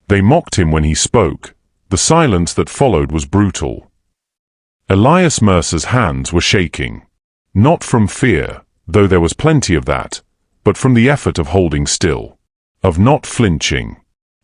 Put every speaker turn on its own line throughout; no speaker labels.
They mocked him when he spoke. The silence that followed was brutal. Elias Mercer's hands were shaking. Not from fear, though there was plenty of that, but from the effort of holding still, of not flinching,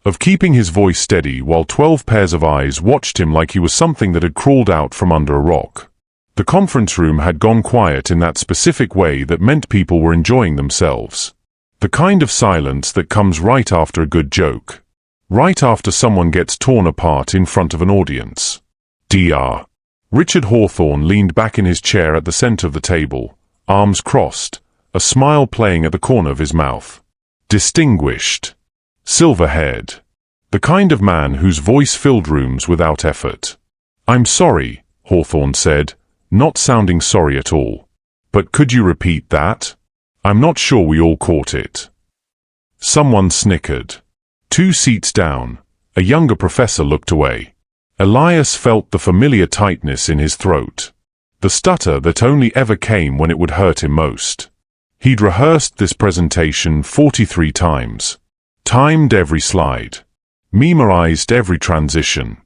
of keeping his voice steady while 12 pairs of eyes watched him like he was something that had crawled out from under a rock. The conference room had gone quiet in that specific way that meant people were enjoying themselves. The kind of silence that comes right after a good joke. Right after someone gets torn apart in front of an audience. Dr. Richard Hawthorne leaned back in his chair at the center of the table, arms crossed, a smile playing at the corner of his mouth. Distinguished. Silver-haired. The kind of man whose voice filled rooms without effort. "I'm sorry," Hawthorne said, not sounding sorry at all. "But could you repeat that? I'm not sure we all caught it." Someone snickered. 2 seats down, a younger professor looked away. Elias felt the familiar tightness in his throat. The stutter that only ever came when it would hurt him most. He'd rehearsed this presentation 43 times. Timed every slide. Memorized every transition.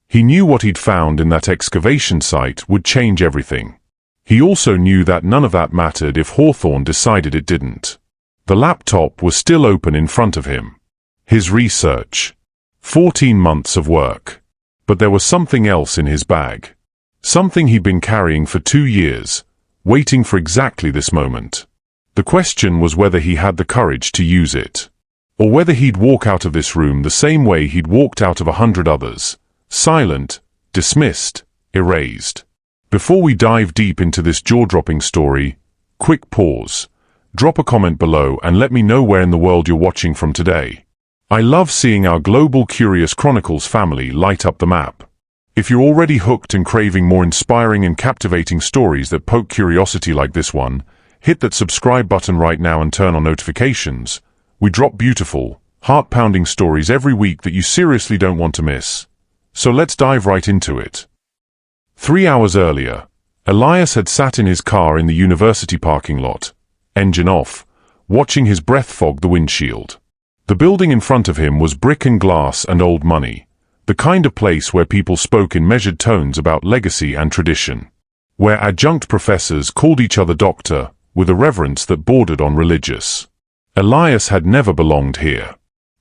He knew what he'd found in that excavation site would change everything. He also knew that none of that mattered if Hawthorne decided it didn't. The laptop was still open in front of him. His research. 14 months of work. But there was something else in his bag. Something he'd been carrying for 2 years, waiting for exactly this moment. The question was whether he had the courage to use it. Or whether he'd walk out of this room the same way he'd walked out of 100 others. Silent, dismissed, erased. Before we dive deep into this jaw-dropping story, quick pause. Drop a comment below and let me know where in the world you're watching from today. I love seeing our global Curious Chronicles family light up the map. If you're already hooked and craving more inspiring and captivating stories that poke curiosity like this one, hit that subscribe button right now and turn on notifications. We drop beautiful, heart-pounding stories every week that you seriously don't want to miss. So let's dive right into it. 3 hours earlier, Elias had sat in his car in the university parking lot, engine off, watching his breath fog the windshield. The building in front of him was brick and glass and old money, the kind of place where people spoke in measured tones about legacy and tradition, where adjunct professors called each other doctor with a reverence that bordered on religious. Elias had never belonged here.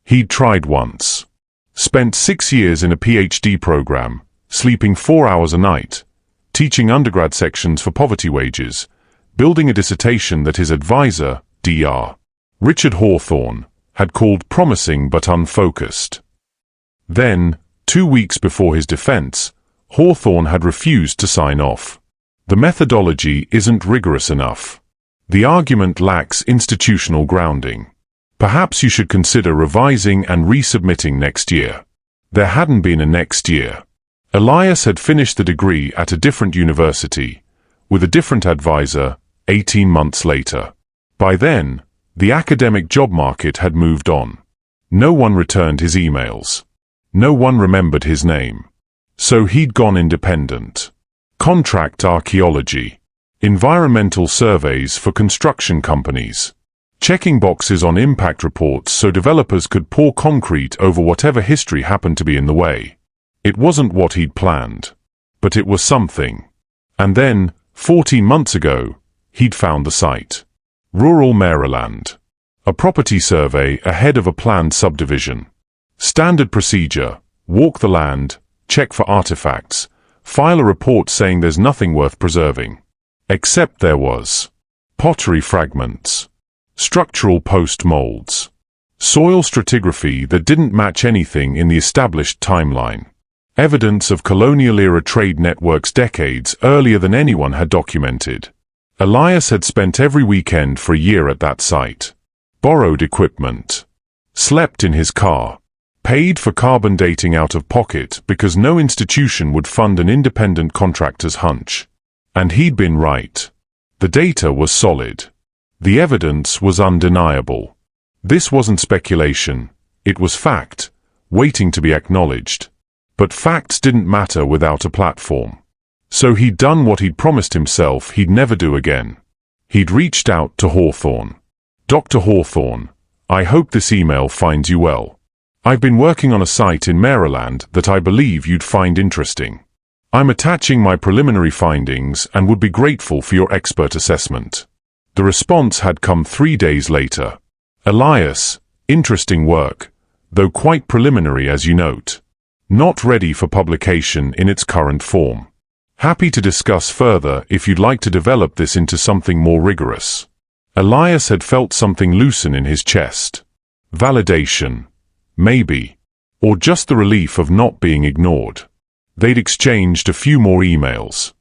He'd tried once. Spent 6 years in a PhD program, sleeping 4 hours a night, teaching undergrad sections for poverty wages, building a dissertation that his advisor, Dr. Richard Hawthorne, had called promising but unfocused. Then, 2 weeks before his defense, Hawthorne had refused to sign off. The methodology isn't rigorous enough. The argument lacks institutional grounding. Perhaps you should consider revising and resubmitting next year. There hadn't been a next year. Elias had finished the degree at a different university, with a different advisor, 18 months later. By then, the academic job market had moved on. No one returned his emails. No one remembered his name. So he'd gone independent. Contract archaeology. Environmental surveys for construction companies. Checking boxes on impact reports so developers could pour concrete over whatever history happened to be in the way. It wasn't what he'd planned. But it was something. And then, 14 months ago, he'd found the site. Rural Maryland. A property survey ahead of a planned subdivision. Standard procedure: walk the land, check for artifacts, file a report saying there's nothing worth preserving. Except there was. Pottery fragments. Structural post molds. Soil stratigraphy that didn't match anything in the established timeline. Evidence of colonial-era trade networks decades earlier than anyone had documented. Elias had spent every weekend for a year at that site. Borrowed equipment. Slept in his car. Paid for carbon dating out of pocket because no institution would fund an independent contractor's hunch. And he'd been right. The data was solid. The evidence was undeniable. This wasn't speculation. It was fact, waiting to be acknowledged. But facts didn't matter without a platform. So he'd done what he'd promised himself he'd never do again. He'd reached out to Hawthorne. "Dr. Hawthorne, I hope this email finds you well. I've been working on a site in Maryland that I believe you'd find interesting. I'm attaching my preliminary findings and would be grateful for your expert assessment. The response had come 3 days later. Elias, interesting work, though quite preliminary as you note. Not ready for publication in its current form. Happy to discuss further if you'd like to develop this into something more rigorous. Elias had felt something loosen in his chest. Validation. Maybe. Or just the relief of not being ignored. They'd exchanged a few more emails.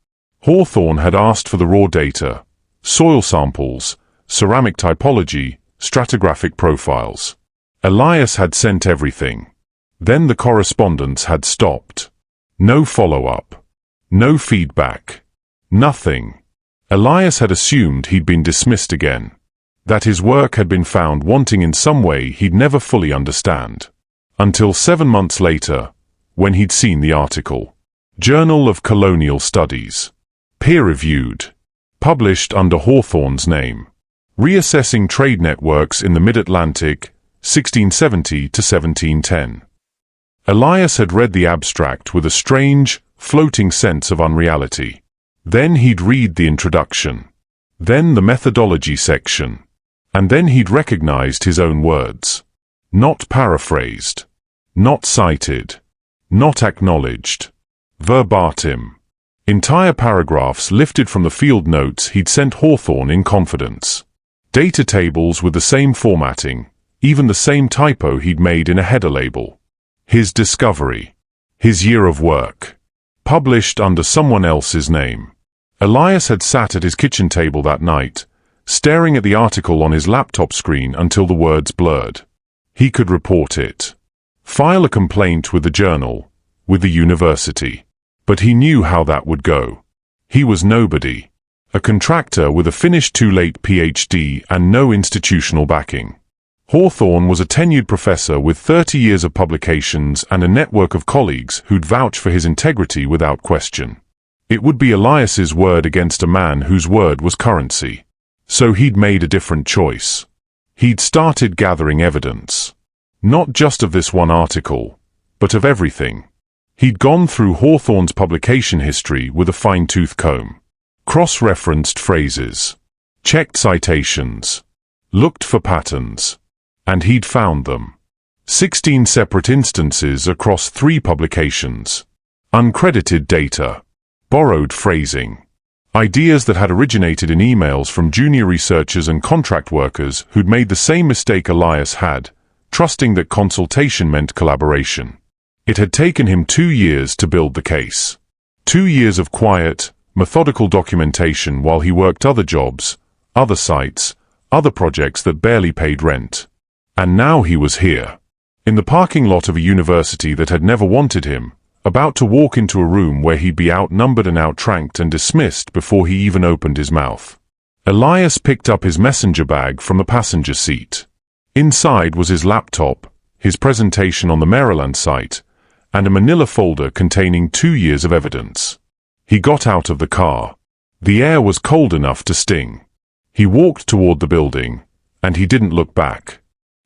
Hawthorne had asked for the raw data, soil samples, ceramic typology, stratigraphic profiles. Elias had sent everything. Then the correspondence had stopped. No follow-up. No feedback. Nothing. Elias had assumed he'd been dismissed again. That his work had been found wanting in some way he'd never fully understand. Until 7 months later, when he'd seen the article. Journal of Colonial Studies. Peer-reviewed. Published under Hawthorne's name. Reassessing Trade Networks in the Mid-Atlantic, 1670 to 1710. Elias had read the abstract with a strange, floating sense of unreality. Then he'd read the introduction. Then the methodology section. And then he'd recognized his own words. Not paraphrased. Not cited. Not acknowledged. Verbatim. Entire paragraphs lifted from the field notes he'd sent Hawthorne in confidence. Data tables with the same formatting, even the same typo he'd made in a header label. His discovery. His year of work. Published under someone else's name. Elias had sat at his kitchen table that night, staring at the article on his laptop screen until the words blurred. He could report it. File a complaint with the journal, with the university. But he knew how that would go. He was nobody. A contractor with a finished too-late PhD and no institutional backing. Hawthorne was a tenured professor with 30 years of publications and a network of colleagues who'd vouch for his integrity without question. It would be Elias's word against a man whose word was currency. So he'd made a different choice. He'd started gathering evidence. Not just of this one article, but of everything. He'd gone through Hawthorne's publication history with a fine-tooth comb. Cross-referenced phrases. Checked citations. Looked for patterns. And he'd found them. 16 separate instances across 3 publications. Uncredited data. Borrowed phrasing. Ideas that had originated in emails from junior researchers and contract workers who'd made the same mistake Elias had, trusting that consultation meant collaboration. It had taken him 2 years to build the case. 2 years of quiet, methodical documentation while he worked other jobs, other sites, other projects that barely paid rent. And now he was here. In the parking lot of a university that had never wanted him, about to walk into a room where he'd be outnumbered and outranked and dismissed before he even opened his mouth. Elias picked up his messenger bag from the passenger seat. Inside was his laptop, his presentation on the Maryland site, and a manila folder containing 2 years of evidence. He got out of the car. The air was cold enough to sting. He walked toward the building, and he didn't look back.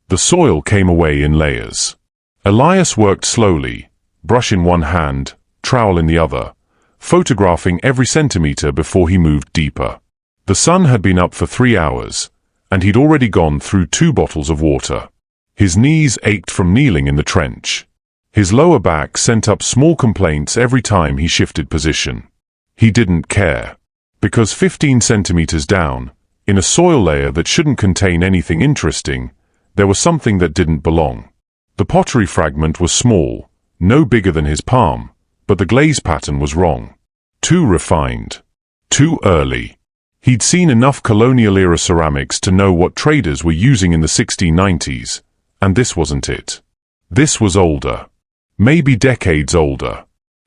The soil came away in layers. Elias worked slowly, brush in one hand, trowel in the other, photographing every centimeter before he moved deeper. The sun had been up for 3 hours, and he'd already gone through 2 bottles of water. His knees ached from kneeling in the trench. His lower back sent up small complaints every time he shifted position. He didn't care. Because 15 centimeters down, in a soil layer that shouldn't contain anything interesting, there was something that didn't belong. The pottery fragment was small, no bigger than his palm, but the glaze pattern was wrong. Too refined. Too early. He'd seen enough colonial-era ceramics to know what traders were using in the 1690s, and this wasn't it. This was older. Maybe decades older.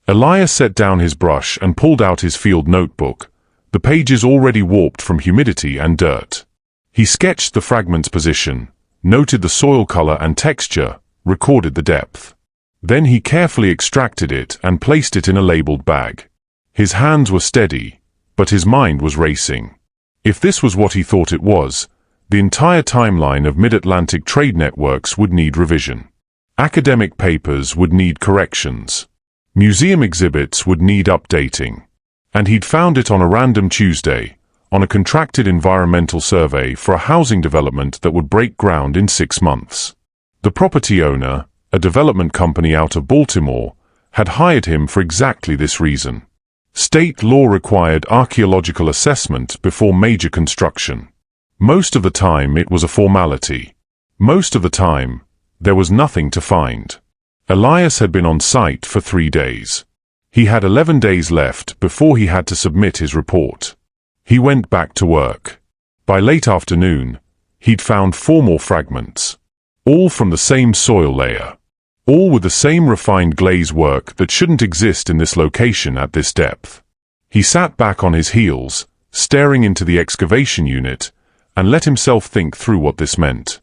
Elias set down his brush and pulled out his field notebook, the pages already warped from humidity and dirt. He sketched the fragment's position, noted the soil color and texture, recorded the depth. Then he carefully extracted it and placed it in a labeled bag. His hands were steady, but his mind was racing. If this was what he thought it was, the entire timeline of Mid-Atlantic trade networks would need revision. Academic papers would need corrections. Museum exhibits would need updating. And he'd found it on a random Tuesday, on a contracted environmental survey for a housing development that would break ground in 6 months. The property owner, a development company out of Baltimore, had hired him for exactly this reason. State law required archaeological assessment before major construction. Most of the time it was a formality. Most of the time, there was nothing to find. Elias had been on site for 3 days. He had 11 days left before he had to submit his report. He went back to work. By late afternoon, he'd found 4 more fragments. All from the same soil layer. All with the same refined glaze work that shouldn't exist in this location at this depth. He sat back on his heels, staring into the excavation unit, and let himself think through what this meant.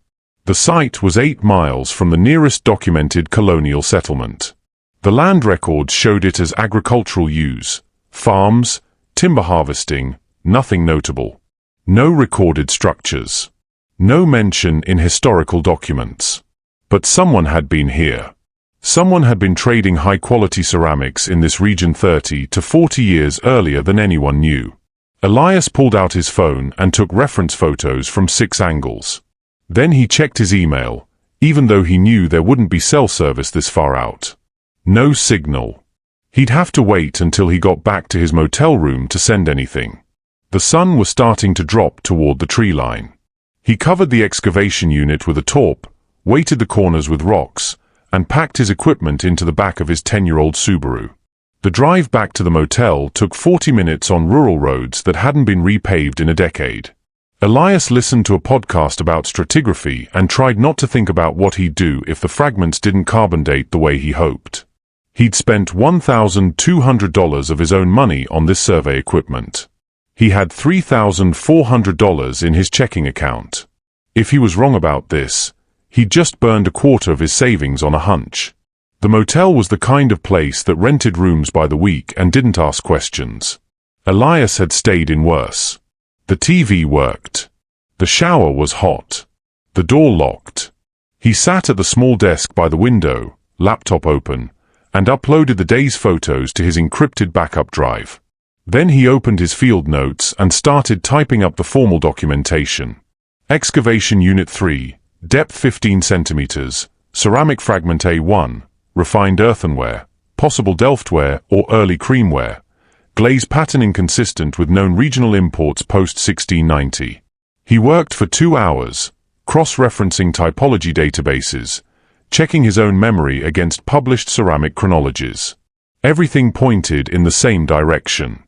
The site was 8 miles from the nearest documented colonial settlement. The land records showed it as agricultural use, farms, timber harvesting, nothing notable. No recorded structures. No mention in historical documents. But someone had been here. Someone had been trading high-quality ceramics in this region 30 to 40 years earlier than anyone knew. Elias pulled out his phone and took reference photos from 6 angles. Then he checked his email, even though he knew there wouldn't be cell service this far out. No signal. He'd have to wait until he got back to his motel room to send anything. The sun was starting to drop toward the tree line. He covered the excavation unit with a tarp, weighted the corners with rocks, and packed his equipment into the back of his 10-year-old Subaru. The drive back to the motel took 40 minutes on rural roads that hadn't been repaved in a decade. Elias listened to a podcast about stratigraphy and tried not to think about what he'd do if the fragments didn't carbon date the way he hoped. He'd spent $1,200 of his own money on this survey equipment. He had $3,400 in his checking account. If he was wrong about this, he'd just burned a quarter of his savings on a hunch. The motel was the kind of place that rented rooms by the week and didn't ask questions. Elias had stayed in worse. The TV worked. The shower was hot. The door locked. He sat at the small desk by the window, laptop open, and uploaded the day's photos to his encrypted backup drive. Then he opened his field notes and started typing up the formal documentation. Excavation Unit 3, depth 15 centimeters, ceramic fragment A1, refined earthenware, possible Delftware or early creamware, glaze pattern inconsistent with known regional imports post-1690. He worked for 2 hours, cross-referencing typology databases, checking his own memory against published ceramic chronologies. Everything pointed in the same direction.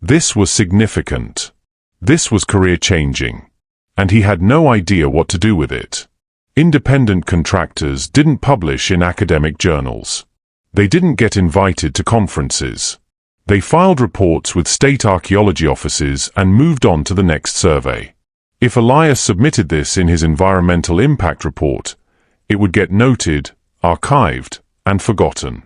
This was significant. This was career-changing. And he had no idea what to do with it. Independent contractors didn't publish in academic journals. They didn't get invited to conferences. They filed reports with state archaeology offices and moved on to the next survey. If Elias submitted this in his environmental impact report, it would get noted, archived, and forgotten.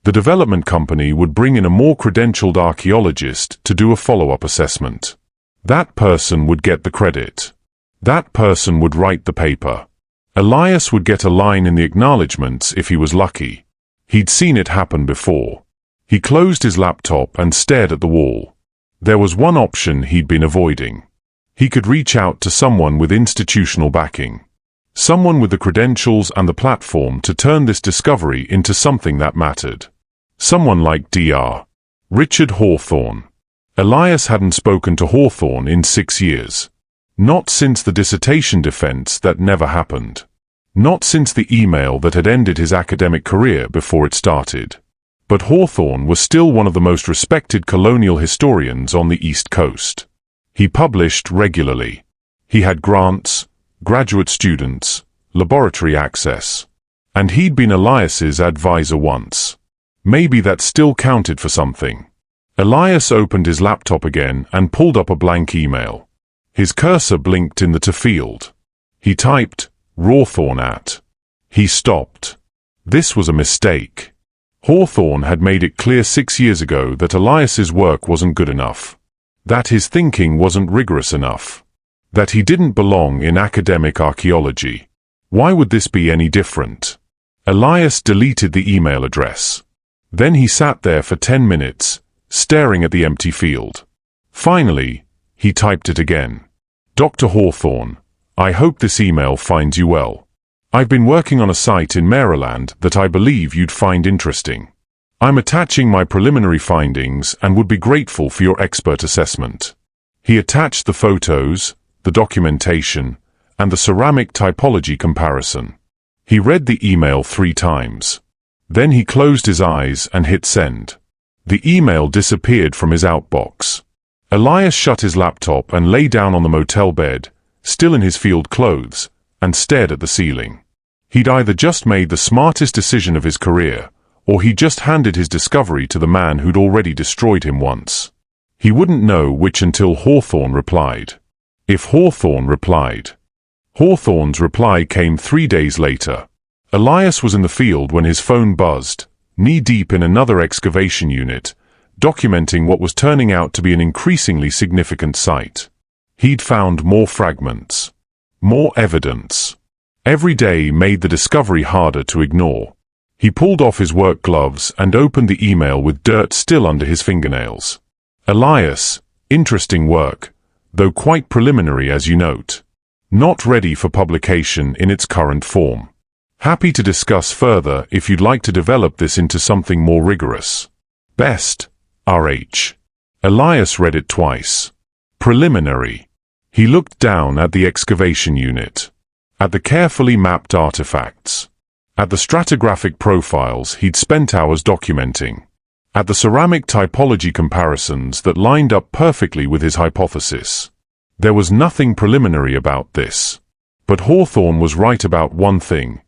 The development company would bring in a more credentialed archaeologist to do a follow-up assessment. That person would get the credit. That person would write the paper. Elias would get a line in the acknowledgements if he was lucky. He'd seen it happen before. He closed his laptop and stared at the wall. There was one option he'd been avoiding. He could reach out to someone with institutional backing. Someone with the credentials and the platform to turn this discovery into something that mattered. Someone like Dr. Richard Hawthorne. Elias hadn't spoken to Hawthorne in 6 years. Not since the dissertation defense that never happened. Not since the email that had ended his academic career before it started. But Hawthorne was still one of the most respected colonial historians on the East Coast. He published regularly. He had grants, graduate students, laboratory access. And he'd been Elias's advisor once. Maybe that still counted for something. Elias opened his laptop again and pulled up a blank email. His cursor blinked in the to field. He typed, Hawthorne at. He stopped. This was a mistake. Hawthorne had made it clear 6 years ago that Elias's work wasn't good enough. That his thinking wasn't rigorous enough. That he didn't belong in academic archaeology. Why would this be any different? Elias deleted the email address. Then he sat there for 10 minutes, staring at the empty field. Finally, he typed it again. Dr. Hawthorne, I hope this email finds you well. I've been working on a site in Maryland that I believe you'd find interesting. I'm attaching my preliminary findings and would be grateful for your expert assessment. He attached the photos, the documentation, and the ceramic typology comparison. He read the email 3 times. Then he closed his eyes and hit send. The email disappeared from his outbox. Elias shut his laptop and lay down on the motel bed, still in his field clothes, and stared at the ceiling. He'd either just made the smartest decision of his career, or he just handed his discovery to the man who'd already destroyed him once. He wouldn't know which until Hawthorne replied. If Hawthorne replied. Hawthorne's reply came 3 days later. Elias was in the field when his phone buzzed, knee-deep in another excavation unit, documenting what was turning out to be an increasingly significant site. He'd found more fragments. More evidence. Every day made the discovery harder to ignore. He pulled off his work gloves and opened the email with dirt still under his fingernails. Elias, interesting work, though quite preliminary as you note. Not ready for publication in its current form. Happy to discuss further if you'd like to develop this into something more rigorous. Best, R.H. Elias read it twice. Preliminary. He looked down at the excavation unit. At the carefully mapped artifacts. At the stratigraphic profiles he'd spent hours documenting. At the ceramic typology comparisons that lined up perfectly with his hypothesis. There was nothing preliminary about this. But Hawthorne was right about one thing.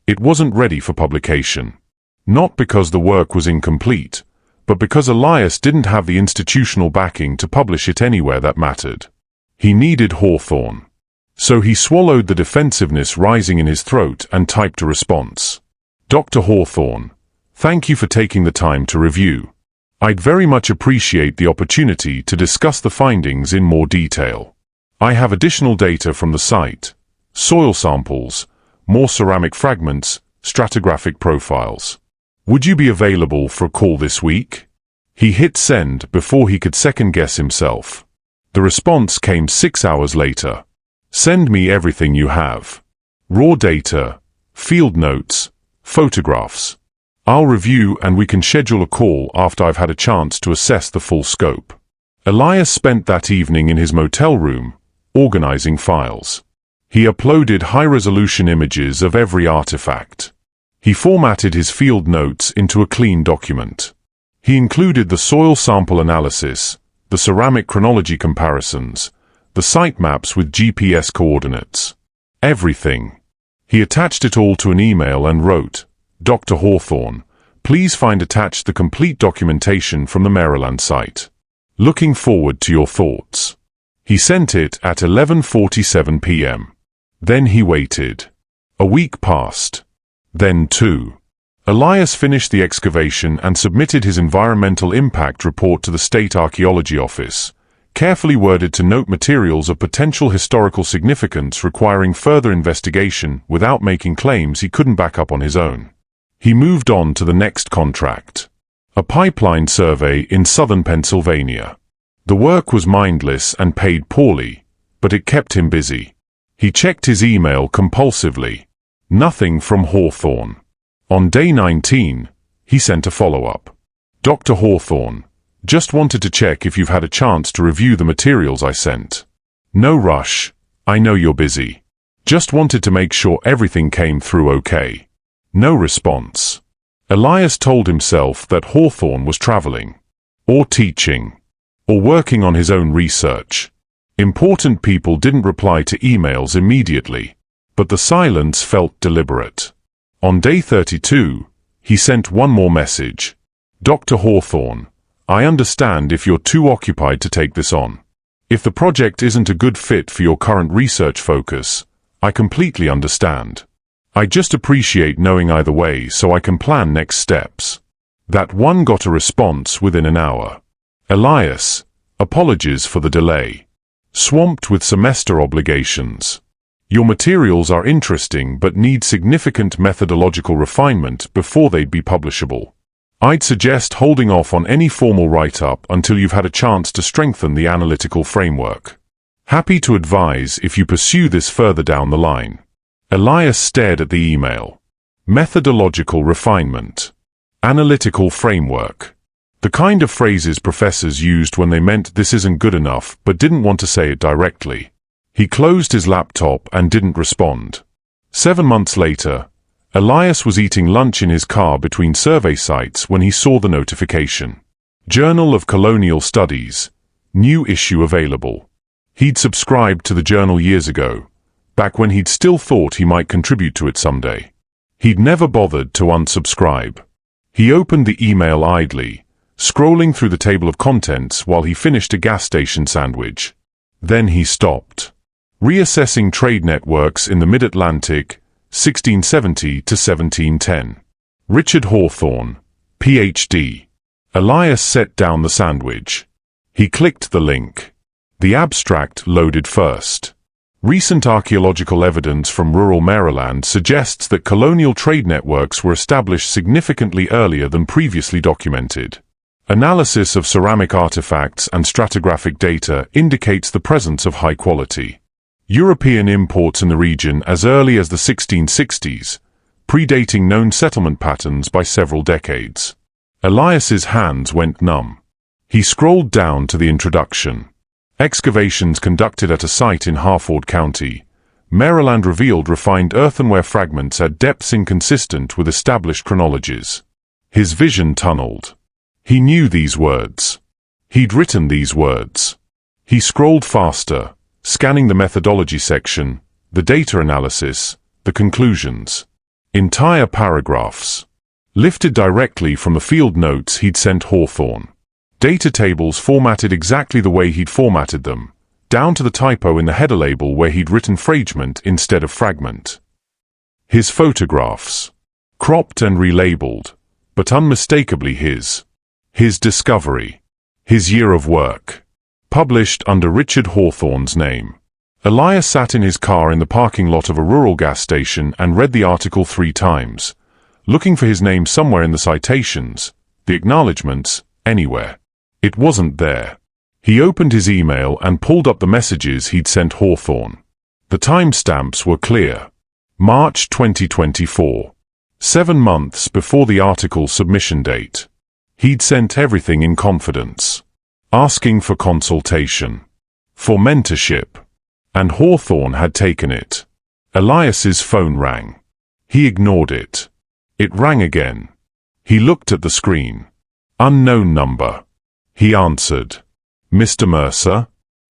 It wasn't ready for publication. Not because the work was incomplete, but because Elias didn't have the institutional backing to publish it anywhere that mattered. He needed Hawthorne. So he swallowed the defensiveness rising in his throat and typed a response. Dr. Hawthorne, thank you for taking the time to review. I'd very much appreciate the opportunity to discuss the findings in more detail. I have additional data from the site, soil samples, more ceramic fragments, stratigraphic profiles. Would you be available for a call this week? He hit send before he could second-guess himself. The response came 6 hours later. Send me everything you have. Raw data, field notes, photographs. I'll review and we can schedule a call after I've had a chance to assess the full scope. Elias spent that evening in his motel room, organizing files. He uploaded high-resolution images of every artifact. He formatted his field notes into a clean document. He included the soil sample analysis, the ceramic chronology comparisons, the site maps with GPS coordinates. Everything. He attached it all to an email and wrote, Dr. Hawthorne, please find attached the complete documentation from the Maryland site. Looking forward to your thoughts. He sent it at 11:47 p.m. Then he waited. A week passed. Then 2. Elias finished the excavation and submitted his environmental impact report to the State Archaeology Office, carefully worded to note materials of potential historical significance requiring further investigation without making claims he couldn't back up on his own. He moved on to the next contract. A pipeline survey in southern Pennsylvania. The work was mindless and paid poorly, but it kept him busy. He checked his email compulsively. Nothing from Hawthorne. On day 19, he sent a follow-up. Dr. Hawthorne, just wanted to check if you've had a chance to review the materials I sent. No rush, I know you're busy. Just wanted to make sure everything came through okay. No response. Elias told himself that Hawthorne was traveling, or teaching, or working on his own research. Important people didn't reply to emails immediately, but the silence felt deliberate. On day 32, he sent one more message. Dr. Hawthorne, I understand if you're too occupied to take this on. If the project isn't a good fit for your current research focus, I completely understand. I just appreciate knowing either way so I can plan next steps. That one got a response within an hour. Elias, apologies for the delay. Swamped with semester obligations. Your materials are interesting but need significant methodological refinement before they'd be publishable. I'd suggest holding off on any formal write-up until you've had a chance to strengthen the analytical framework. Happy to advise if you pursue this further down the line. Elias stared at the email. Methodological refinement. Analytical framework. The kind of phrases professors used when they meant this isn't good enough but didn't want to say it directly. He closed his laptop and didn't respond. 7 months later, Elias was eating lunch in his car between survey sites when he saw the notification. Journal of Colonial Studies. New issue available. He'd subscribed to the journal years ago, back when he'd still thought he might contribute to it someday. He'd never bothered to unsubscribe. He opened the email idly, scrolling through the table of contents while he finished a gas station sandwich. Then he stopped. Reassessing Trade Networks in the Mid-Atlantic, 1670 to 1710. Richard Hawthorne, Ph.D. Elias set down the sandwich. He clicked the link. The abstract loaded first. Recent archaeological evidence from rural Maryland suggests that colonial trade networks were established significantly earlier than previously documented. Analysis of ceramic artifacts and stratigraphic data indicates the presence of high quality European imports in the region as early as the 1660s, predating known settlement patterns by several decades. Elias's hands went numb. He scrolled down to the introduction. Excavations conducted at a site in Hawthorne County, Maryland revealed refined earthenware fragments at depths inconsistent with established chronologies. His vision tunneled. He knew these words. He'd written these words. He scrolled faster, scanning the methodology section, the data analysis, the conclusions. Entire paragraphs. Lifted directly from the field notes he'd sent Hawthorne. Data tables formatted exactly the way he'd formatted them, down to the typo in the header label where he'd written fragment instead of fragment. His photographs. Cropped and relabeled, but unmistakably his. His discovery. His year of work. Published under Richard Hawthorne's name. Elias sat in his car in the parking lot of a rural gas station and read the article 3 times, looking for his name somewhere in the citations, the acknowledgements, anywhere. It wasn't there. He opened his email and pulled up the messages he'd sent Hawthorne. The timestamps were clear. March 2024. 7 months before the article's submission date. He'd sent everything in confidence. Asking for consultation. For mentorship. And Hawthorne had taken it. Elias's phone rang. He ignored it. It rang again. He looked at the screen. Unknown number. He answered. Mr. Mercer?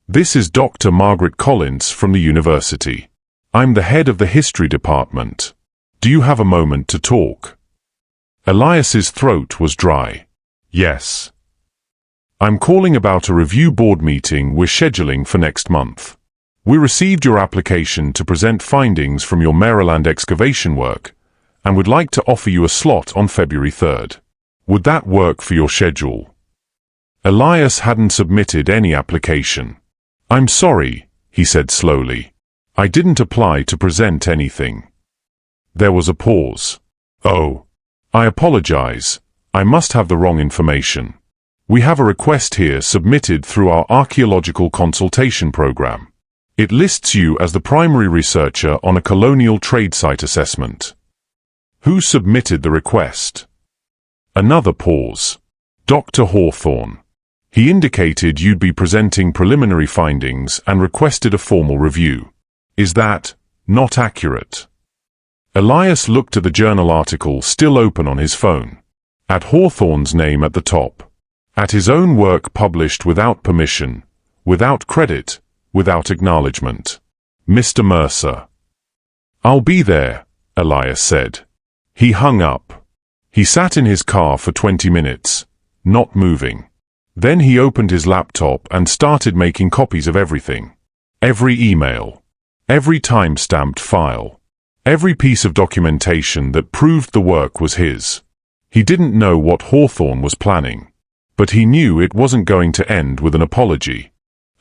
This is Dr. Margaret Collins from the university. I'm the head of the history department. Do you have a moment to talk? Elias's throat was dry. Yes. I'm calling about a review board meeting we're scheduling for next month. We received your application to present findings from your Maryland excavation work, and would like to offer you a slot on February 3rd. Would that work for your schedule? Elias hadn't submitted any application. I'm sorry, he said slowly. I didn't apply to present anything. There was a pause. Oh. I apologize. I must have the wrong information. We have a request here submitted through our archaeological consultation program. It lists you as the primary researcher on a colonial trade site assessment. Who submitted the request? Another pause. Dr. Hawthorne. He indicated you'd be presenting preliminary findings and requested a formal review. Is that not accurate? Elias looked at the journal article still open on his phone. At Hawthorne's name at the top. At his own work published without permission, without credit, without acknowledgement. Mr. Mercer. I'll be there, Elias said. He hung up. He sat in his car for 20 minutes, not moving. Then he opened his laptop and started making copies of everything. Every email. Every time-stamped file. Every piece of documentation that proved the work was his. He didn't know what Hawthorne was planning, but he knew it wasn't going to end with an apology.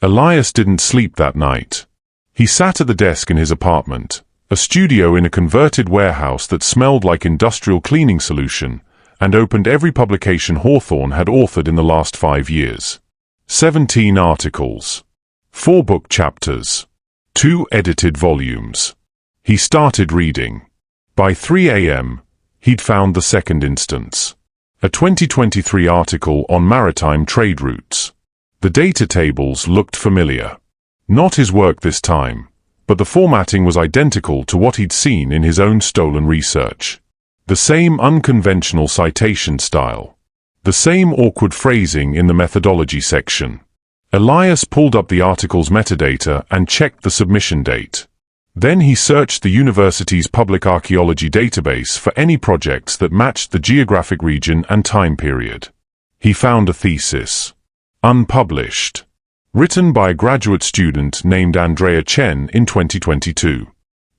Elias didn't sleep that night. He sat at the desk in his apartment, a studio in a converted warehouse that smelled like industrial cleaning solution, and opened every publication Hawthorne had authored in the last 5 years. 17 articles. 4 book chapters. 2 edited volumes. He started reading. By 3 a.m., he'd found the second instance. A 2023 article on maritime trade routes. The data tables looked familiar. Not his work this time, but the formatting was identical to what he'd seen in his own stolen research. The same unconventional citation style. The same awkward phrasing in the methodology section. Elias pulled up the article's metadata and checked the submission date. Then he searched the university's public archaeology database for any projects that matched the geographic region and time period. He found a thesis. Unpublished. Written by a graduate student named Andrea Chen in 2022.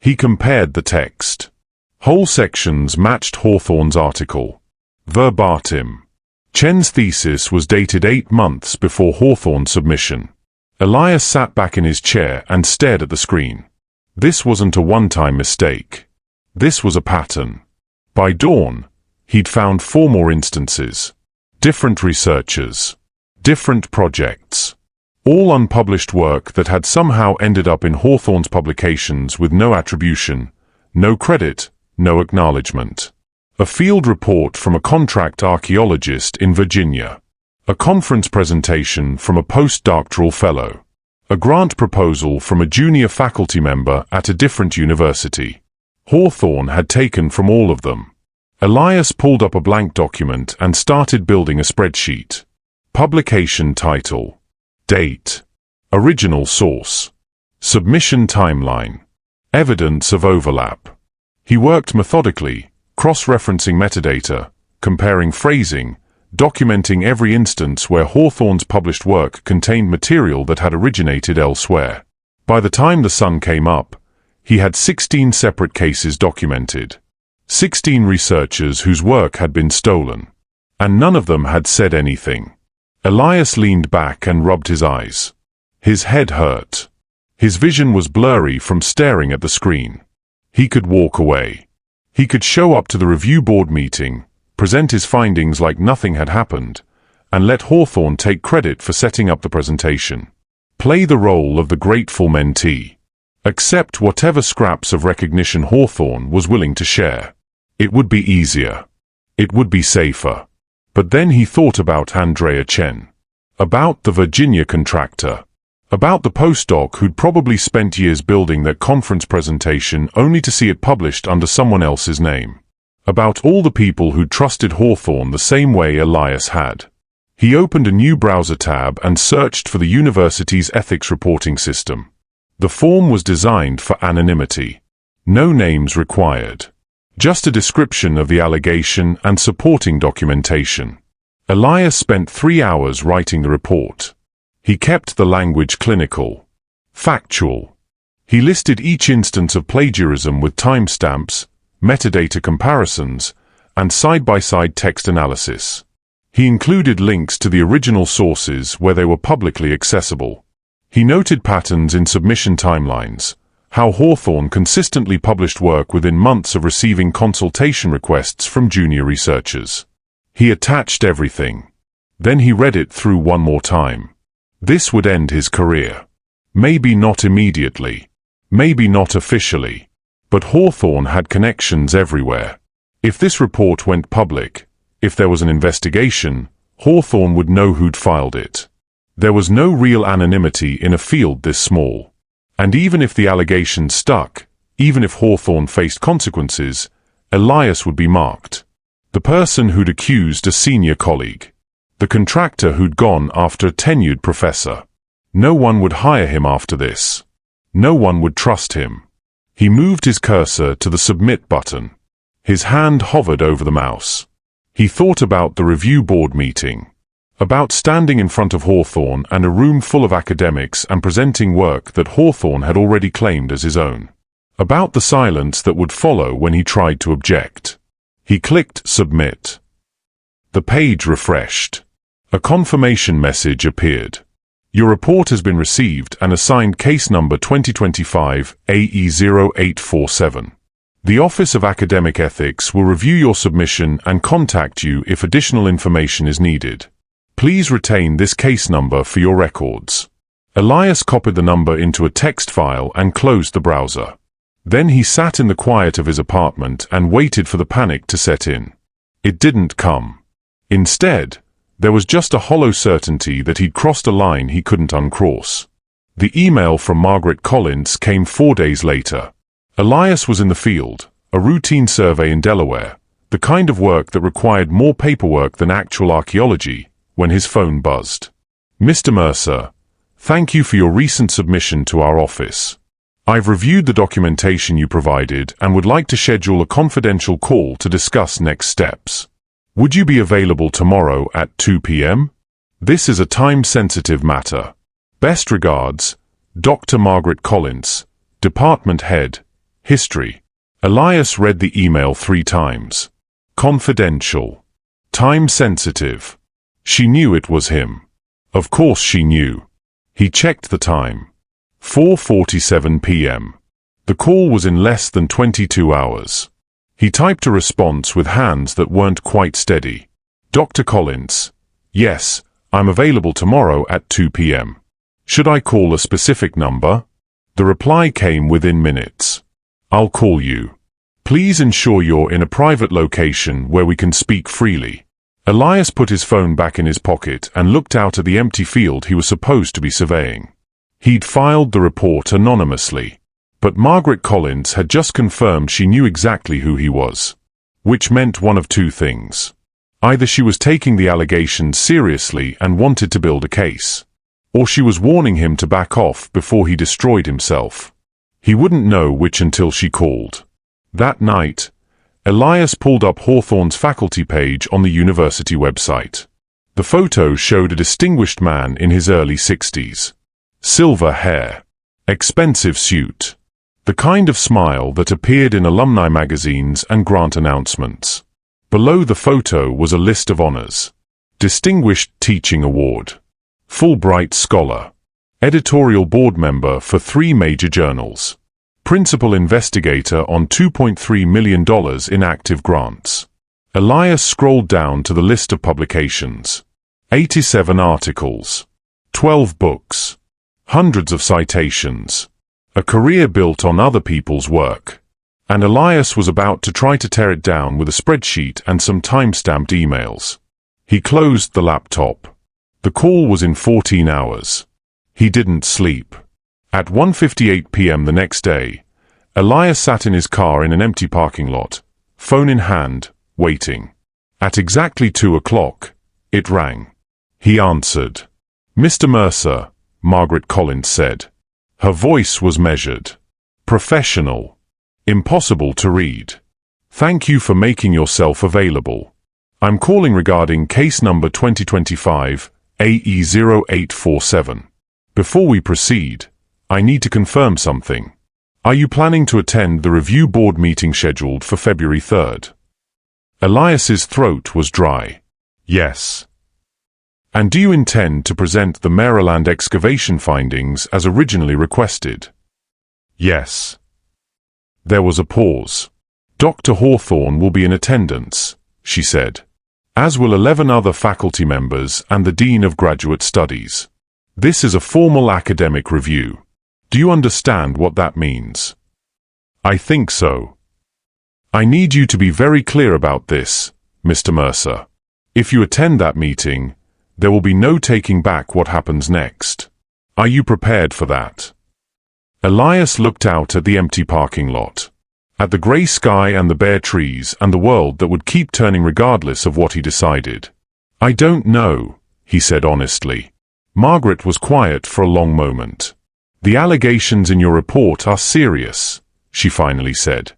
He compared the text. Whole sections matched Hawthorne's article. Verbatim. Chen's thesis was dated 8 months before Hawthorne's submission. Elias sat back in his chair and stared at the screen. This wasn't a one-time mistake. This was a pattern. By dawn, he'd found 4 more instances. Different researchers. Different projects. All unpublished work that had somehow ended up in Hawthorne's publications with no attribution, no credit, no acknowledgement. A field report from a contract archaeologist in Virginia. A conference presentation from a postdoctoral fellow. A grant proposal from a junior faculty member at a different university. Hawthorne had taken from all of them. Elias pulled up a blank document and started building a spreadsheet. Publication title. Date. Original source. Submission timeline. Evidence of overlap. He worked methodically, cross-referencing metadata, comparing phrasing, documenting every instance where Hawthorne's published work contained material that had originated elsewhere. By the time the sun came up, he had 16 separate cases documented. 16 researchers whose work had been stolen. And none of them had said anything. Elias leaned back and rubbed his eyes. His head hurt. His vision was blurry from staring at the screen. He could walk away. He could show up to the review board meeting, present his findings like nothing had happened, and let Hawthorne take credit for setting up the presentation. Play the role of the grateful mentee. Accept whatever scraps of recognition Hawthorne was willing to share. It would be easier. It would be safer. But then he thought about Andrea Chen. About the Virginia contractor. About the postdoc who'd probably spent years building that conference presentation only to see it published under someone else's name. About all the people who'd trusted Hawthorne the same way Elias had. He opened a new browser tab and searched for the university's ethics reporting system. The form was designed for anonymity. No names required. Just a description of the allegation and supporting documentation. Elias spent 3 hours writing the report. He kept the language clinical. Factual. He listed each instance of plagiarism with timestamps, metadata comparisons, and side-by-side text analysis. He included links to the original sources where they were publicly accessible. He noted patterns in submission timelines, how Hawthorne consistently published work within months of receiving consultation requests from junior researchers. He attached everything. Then he read it through one more time. This would end his career. Maybe not immediately. Maybe not officially. But Hawthorne had connections everywhere. If this report went public, if there was an investigation, Hawthorne would know who'd filed it. There was no real anonymity in a field this small. And even if the allegations stuck, even if Hawthorne faced consequences, Elias would be marked. The person who'd accused a senior colleague. The contractor who'd gone after a tenured professor. No one would hire him after this. No one would trust him. He moved his cursor to the submit button. His hand hovered over the mouse. He thought about the review board meeting. About standing in front of Hawthorne and a room full of academics and presenting work that Hawthorne had already claimed as his own. About the silence that would follow when he tried to object. He clicked submit. The page refreshed. A confirmation message appeared. Your report has been received and assigned case number 2025 AE0847. The Office of Academic Ethics will review your submission and contact you if additional information is needed. Please retain this case number for your records. Elias copied the number into a text file and closed the browser. Then he sat in the quiet of his apartment and waited for the panic to set in. It didn't come. Instead, there was just a hollow certainty that he'd crossed a line he couldn't uncross. The email from Margaret Collins came 4 days later. Elias was in the field, a routine survey in Delaware, the kind of work that required more paperwork than actual archaeology, when his phone buzzed. Mr. Mercer, thank you for your recent submission to our office. I've reviewed the documentation you provided and would like to schedule a confidential call to discuss next steps. Would you be available tomorrow at 2 p.m.? This is a time-sensitive matter. Best regards, Dr. Margaret Collins, Department Head, History. Elias read the email 3 times. Confidential. Time-sensitive. She knew it was him. Of course she knew. He checked the time. 4:47 p.m. The call was in less than 22 hours. He typed a response with hands that weren't quite steady. Dr. Collins, yes, I'm available tomorrow at 2 p.m. Should I call a specific number? The reply came within minutes. I'll call you. Please ensure you're in a private location where we can speak freely. Elias put his phone back in his pocket and looked out at the empty field he was supposed to be surveying. He'd filed the report anonymously. But Margaret Collins had just confirmed she knew exactly who he was. Which meant one of 2 things. Either she was taking the allegations seriously and wanted to build a case, or she was warning him to back off before he destroyed himself. He wouldn't know which until she called. That night, Elias pulled up Hawthorne's faculty page on the university website. The photo showed a distinguished man in his early 60s. Silver hair. Expensive suit. The kind of smile that appeared in alumni magazines and grant announcements. Below the photo was a list of honors. Distinguished Teaching Award. Fulbright Scholar. Editorial board member for 3 major journals. Principal investigator on $2.3 million in active grants. Elias scrolled down to the list of publications. 87 articles. 12 books. Hundreds of citations. A career built on other people's work. And Elias was about to try to tear it down with a spreadsheet and some time-stamped emails. He closed the laptop. The call was in 14 hours. He didn't sleep. At 1:58 p.m. the next day, Elias sat in his car in an empty parking lot, phone in hand, waiting. At exactly 2 o'clock, it rang. He answered. Mr. Mercer, Margaret Collins said. Her voice was measured. Professional. Impossible to read. Thank you for making yourself available. I'm calling regarding case number 2025 AE0847. Before we proceed, I need to confirm something. Are you planning to attend the review board meeting scheduled for February 3rd? Elias's throat was dry. Yes. And do you intend to present the Maryland excavation findings as originally requested? Yes. There was a pause. Dr. Hawthorne will be in attendance, she said, as will 11 other faculty members and the Dean of Graduate Studies. This is a formal academic review. Do you understand what that means? I think so. I need you to be very clear about this, Mr. Mercer. If you attend that meeting, there will be no taking back what happens next. Are you prepared for that? Elias looked out at the empty parking lot, at the gray sky and the bare trees and the world that would keep turning regardless of what he decided. I don't know, he said honestly. Margaret was quiet for a long moment. The allegations in your report are serious, she finally said.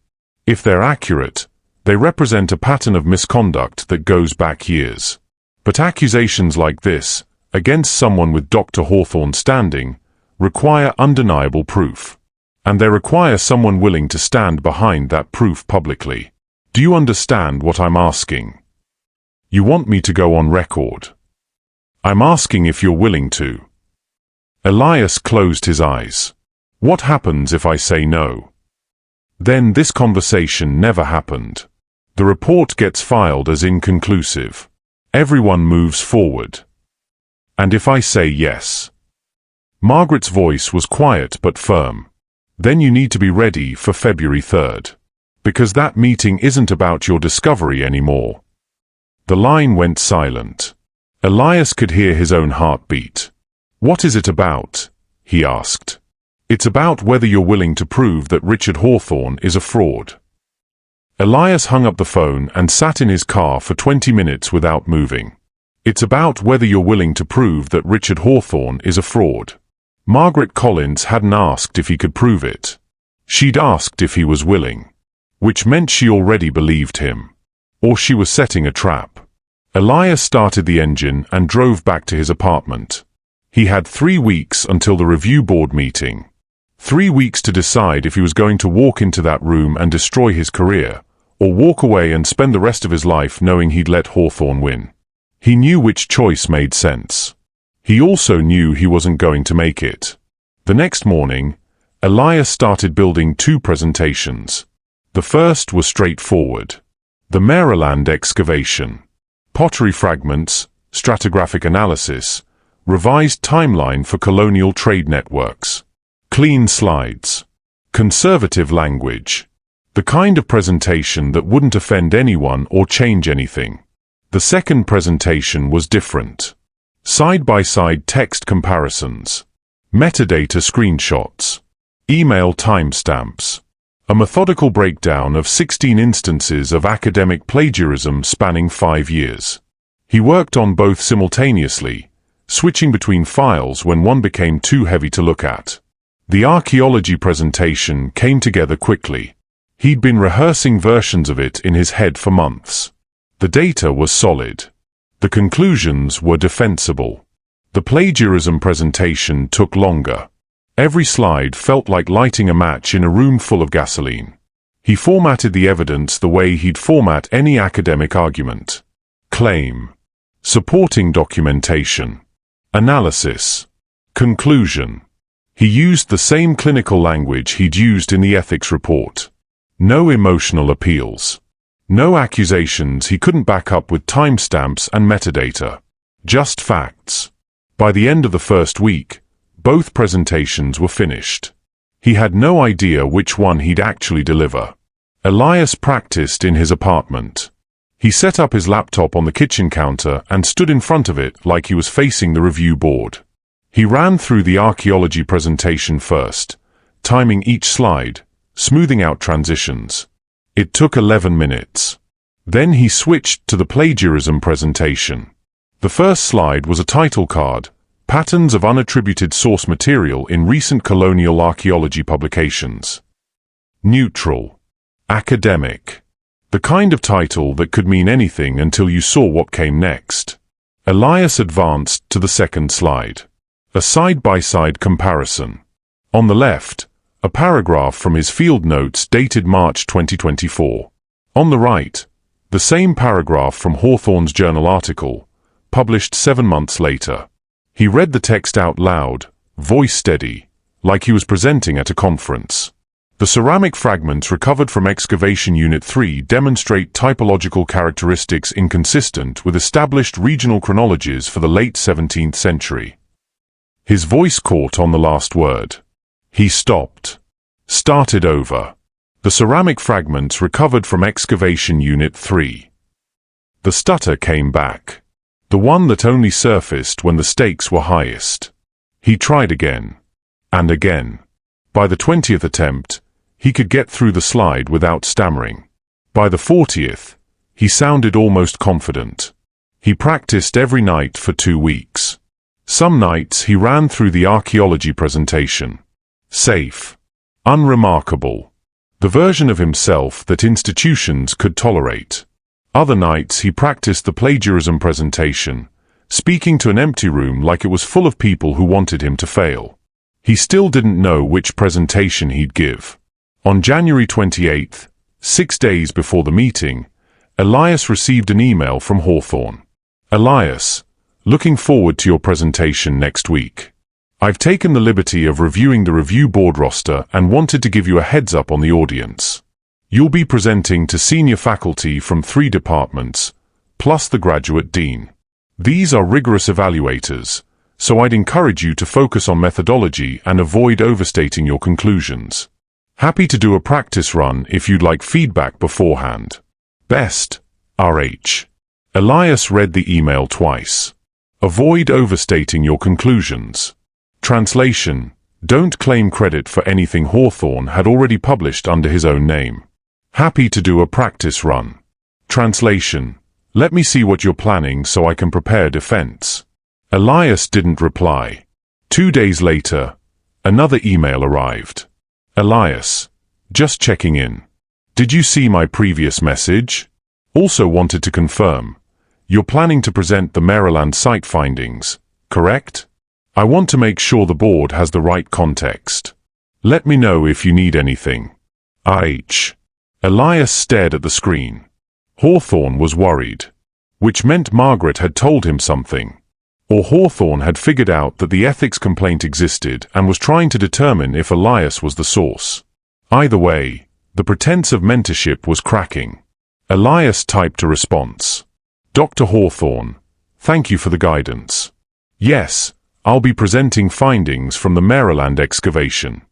If they're accurate, they represent a pattern of misconduct that goes back years. But accusations like this, against someone with Dr. Hawthorne's standing, require undeniable proof. And they require someone willing to stand behind that proof publicly. Do you understand what I'm asking? You want me to go on record? I'm asking if you're willing to. Elias closed his eyes. What happens if I say no? Then this conversation never happened. The report gets filed as inconclusive. Everyone moves forward. And if I say yes? Margaret's voice was quiet but firm. Then you need to be ready for February 3rd. Because that meeting isn't about your discovery anymore. The line went silent. Elias could hear his own heartbeat. What is it about? He asked. It's about whether you're willing to prove that Richard Hawthorne is a fraud. Elias hung up the phone and sat in his car for 20 minutes without moving. It's about whether you're willing to prove that Richard Hawthorne is a fraud. Margaret Collins hadn't asked if he could prove it. She'd asked if he was willing. Which meant she already believed him. Or she was setting a trap. Elias started the engine and drove back to his apartment. He had 3 weeks until the review board meeting. 3 weeks to decide if he was going to walk into that room and destroy his career, or walk away and spend the rest of his life knowing he'd let Hawthorne win. He knew which choice made sense. He also knew he wasn't going to make it. The next morning, Elias started building 2 presentations. The first was straightforward. The Maryland excavation. Pottery fragments, stratigraphic analysis, revised timeline for colonial trade networks. Clean slides. Conservative language. The kind of presentation that wouldn't offend anyone or change anything. The second presentation was different. Side-by-side text comparisons. Metadata screenshots. Email timestamps. A methodical breakdown of 16 instances of academic plagiarism spanning 5 years. He worked on both simultaneously, switching between files when one became too heavy to look at. The archaeology presentation came together quickly. He'd been rehearsing versions of it in his head for months. The data was solid. The conclusions were defensible. The plagiarism presentation took longer. Every slide felt like lighting a match in a room full of gasoline. He formatted the evidence the way he'd format any academic argument. Claim. Supporting documentation. Analysis. Conclusion. He used the same clinical language he'd used in the ethics report. No emotional appeals. No accusations he couldn't back up with timestamps and metadata. Just facts. By the end of the first week, both presentations were finished. He had no idea which one he'd actually deliver. Elias practiced in his apartment. He set up his laptop on the kitchen counter and stood in front of it like he was facing the review board. He ran through the archaeology presentation first, timing each slide, smoothing out transitions. It took 11 minutes. Then he switched to the plagiarism presentation. The first slide was a title card, Patterns of Unattributed Source Material in Recent Colonial Archaeology Publications. Neutral. Academic. The kind of title that could mean anything until you saw what came next. Elias advanced to the second slide. A side-by-side comparison. On the left, a paragraph from his field notes dated March 2024. On the right, the same paragraph from Hawthorne's journal article, published 7 months later. He read the text out loud, voice steady, like he was presenting at a conference. The ceramic fragments recovered from Excavation Unit 3 demonstrate typological characteristics inconsistent with established regional chronologies for the late 17th century. His voice caught on the last word. He stopped. Started over. The ceramic fragments recovered from Excavation Unit 3. The stutter came back. The one that only surfaced when the stakes were highest. He tried again. And again. By the 20th attempt, he could get through the slide without stammering. By the 40th, he sounded almost confident. He practiced every night for 2 weeks. Some nights he ran through the archaeology presentation. Safe. Unremarkable. The version of himself that institutions could tolerate. Other nights he practiced the plagiarism presentation, speaking to an empty room like it was full of people who wanted him to fail. He still didn't know which presentation he'd give. On January 28th, 6 days before the meeting, Elias received an email from Hawthorne. Elias, looking forward to your presentation next week. I've taken the liberty of reviewing the review board roster and wanted to give you a heads up on the audience. You'll be presenting to senior faculty from 3 departments, plus the graduate dean. These are rigorous evaluators, so I'd encourage you to focus on methodology and avoid overstating your conclusions. Happy to do a practice run if you'd like feedback beforehand. Best, RH. Elias read the email twice. Avoid overstating your conclusions. Translation: don't claim credit for anything Hawthorne had already published under his own name. Happy to do a practice run. Translation: let me see what you're planning so I can prepare defense. Elias didn't reply. 2 days later, another email arrived. Elias, just checking in. Did you see my previous message? Also wanted to confirm. You're planning to present the Maryland site findings, correct? I want to make sure the board has the right context. Let me know if you need anything. RH. Elias stared at the screen. Hawthorne was worried. Which meant Margaret had told him something. Or Hawthorne had figured out that the ethics complaint existed and was trying to determine if Elias was the source. Either way, the pretense of mentorship was cracking. Elias typed a response. Dr. Hawthorne, thank you for the guidance. Yes, I'll be presenting findings from the Maryland excavation.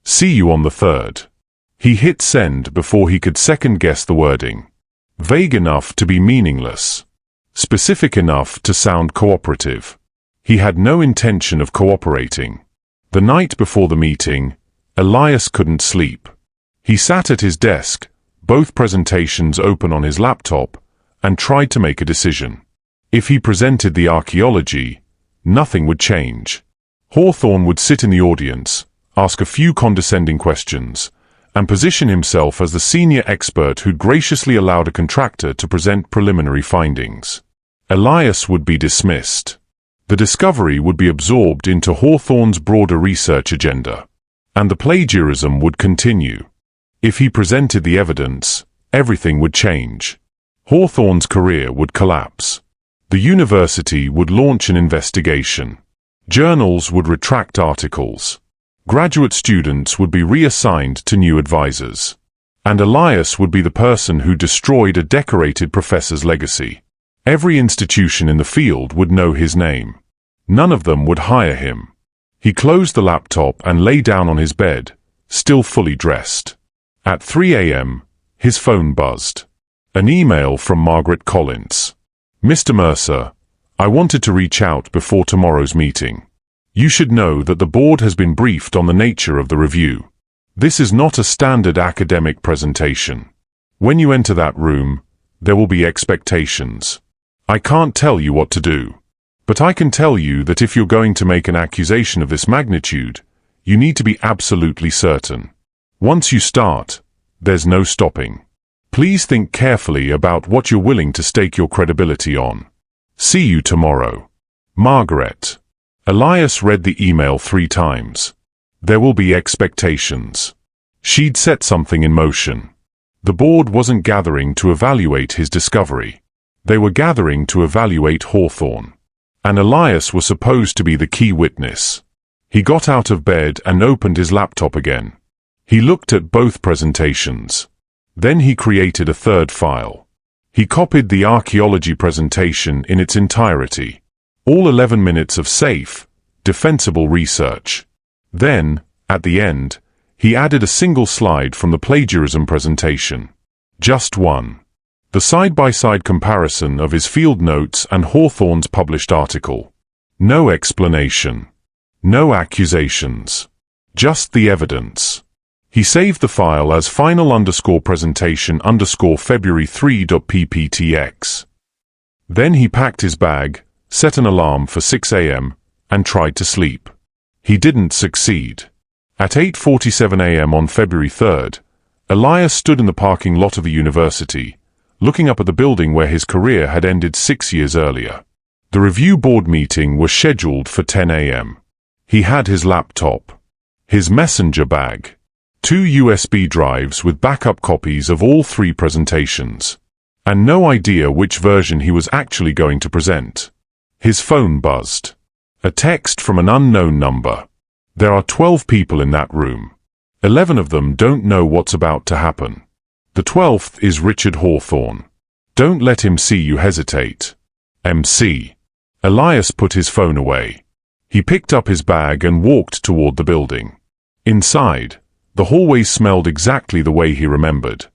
See you on the 3rd. He hit send before he could second-guess the wording. Vague enough to be meaningless. Specific enough to sound cooperative. He had no intention of cooperating. The night before the meeting, Elias couldn't sleep. He sat at his desk, both presentations open on his laptop, and tried to make a decision. If he presented the archaeology, nothing would change. Hawthorne would sit in the audience, ask a few condescending questions, and position himself as the senior expert who'd graciously allowed a contractor to present preliminary findings. Elias would be dismissed. The discovery would be absorbed into Hawthorne's broader research agenda. And the plagiarism would continue. If he presented the evidence, everything would change. Hawthorne's career would collapse. The university would launch an investigation. Journals would retract articles. Graduate students would be reassigned to new advisors. And Elias would be the person who destroyed a decorated professor's legacy. Every institution in the field would know his name. None of them would hire him. He closed the laptop and lay down on his bed, still fully dressed. At 3 a.m., his phone buzzed. An email from Margaret Collins. Mr. Mercer, I wanted to reach out before tomorrow's meeting. You should know that the board has been briefed on the nature of the review. This is not a standard academic presentation. When you enter that room, there will be expectations. I can't tell you what to do. But I can tell you that if you're going to make an accusation of this magnitude, you need to be absolutely certain. Once you start, there's no stopping. Please think carefully about what you're willing to stake your credibility on. See you tomorrow. Margaret. Elias read the email 3 times. There will be expectations. She'd set something in motion. The board wasn't gathering to evaluate his discovery. They were gathering to evaluate Hawthorne. And Elias was supposed to be the key witness. He got out of bed and opened his laptop again. He looked at both presentations. Then he created a 3rd file. He copied the archaeology presentation in its entirety. All 11 minutes of safe, defensible research. Then, at the end, he added a single slide from the plagiarism presentation. Just one. The side-by-side comparison of his field notes and Hawthorne's published article. No explanation. No accusations. Just the evidence. He saved the file as final_presentation_February 3.pptx. Then he packed his bag, set an alarm for 6 a.m., and tried to sleep. He didn't succeed. At 8:47 a.m. on February 3rd, Elias stood in the parking lot of the university, looking up at the building where his career had ended 6 years earlier. The review board meeting was scheduled for 10 a.m. He had his laptop, his messenger bag, 2 USB drives with backup copies of all 3 presentations, and no idea which version he was actually going to present. His phone buzzed. A text from an unknown number. There are 12 people in that room. 11 of them don't know what's about to happen. The 12th is Richard Hawthorne. Don't let him see you hesitate. MC. Elias put his phone away. He picked up his bag and walked toward the building. Inside, the hallway smelled exactly the way he remembered.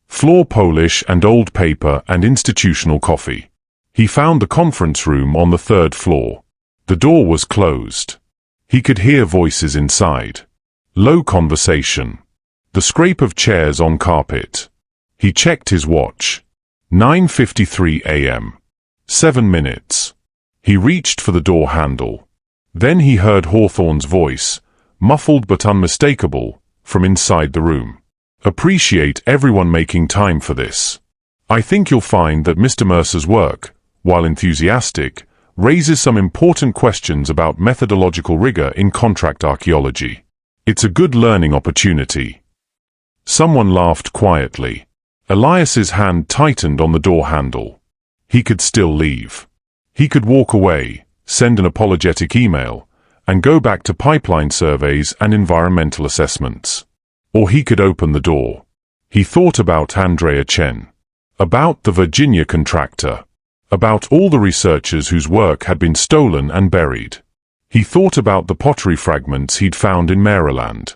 Floor polish and old paper and institutional coffee. He found the conference room on the 3rd floor. The door was closed. He could hear voices inside. Low conversation. The scrape of chairs on carpet. He checked his watch. 9:53 a.m. 7 minutes. He reached for the door handle. Then he heard Hawthorne's voice, muffled but unmistakable, from inside the room. Appreciate everyone making time for this. I think you'll find that Mr. Mercer's work, while enthusiastic, raises some important questions about methodological rigor in contract archaeology. It's a good learning opportunity. Someone laughed quietly. Elias's hand tightened on the door handle. He could still leave. He could walk away, send an apologetic email, and go back to pipeline surveys and environmental assessments. Or he could open the door. He thought about Andrea Chen. About the Virginia contractor. About all the researchers whose work had been stolen and buried. He thought about the pottery fragments he'd found in Maryland.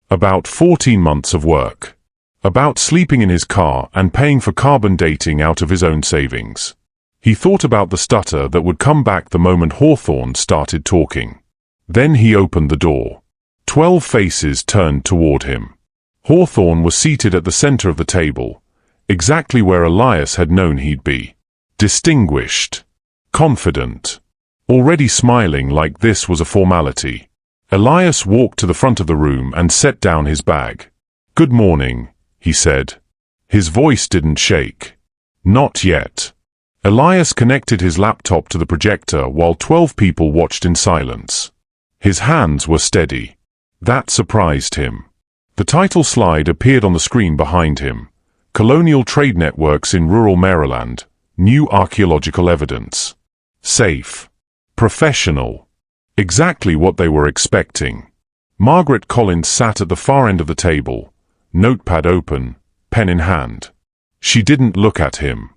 About 14 months of work. About sleeping in his car and paying for carbon dating out of his own savings. He thought about the stutter that would come back the moment Hawthorne started talking. Then he opened the door. 12 faces turned toward him. Hawthorne was seated at the center of the table, exactly where Elias had known he'd be. Distinguished. Confident. Already smiling like this was a formality. Elias walked to the front of the room and set down his bag. "Good morning," he said. His voice didn't shake. Not yet. Elias connected his laptop to the projector while 12 people watched in silence. His hands were steady. That surprised him. The title slide appeared on the screen behind him. Colonial Trade Networks in Rural Maryland. New Archaeological Evidence. Safe. Professional. Exactly what they were expecting. Margaret Collins sat at the far end of the table, notepad open, pen in hand. She didn't look at him.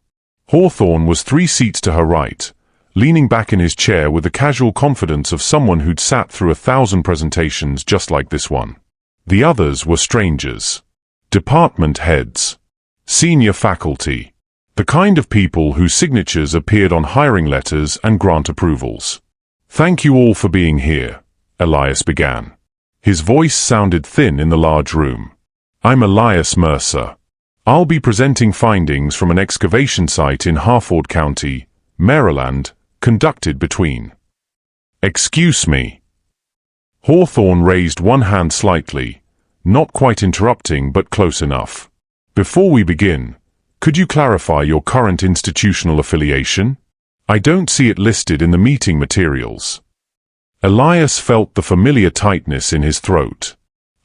Hawthorne was 3 seats to her right, leaning back in his chair with the casual confidence of someone who'd sat through 1,000 presentations just like this one. The others were strangers. Department heads. Senior faculty. The kind of people whose signatures appeared on hiring letters and grant approvals. "Thank you all for being here," Elias began. His voice sounded thin in the large room. "I'm Elias Mercer. I'll be presenting findings from an excavation site in Hawthorne County, Maryland, conducted between..." "Excuse me." Hawthorne raised one hand slightly, not quite interrupting but close enough. "Before we begin, could you clarify your current institutional affiliation? I don't see it listed in the meeting materials." Elias felt the familiar tightness in his throat.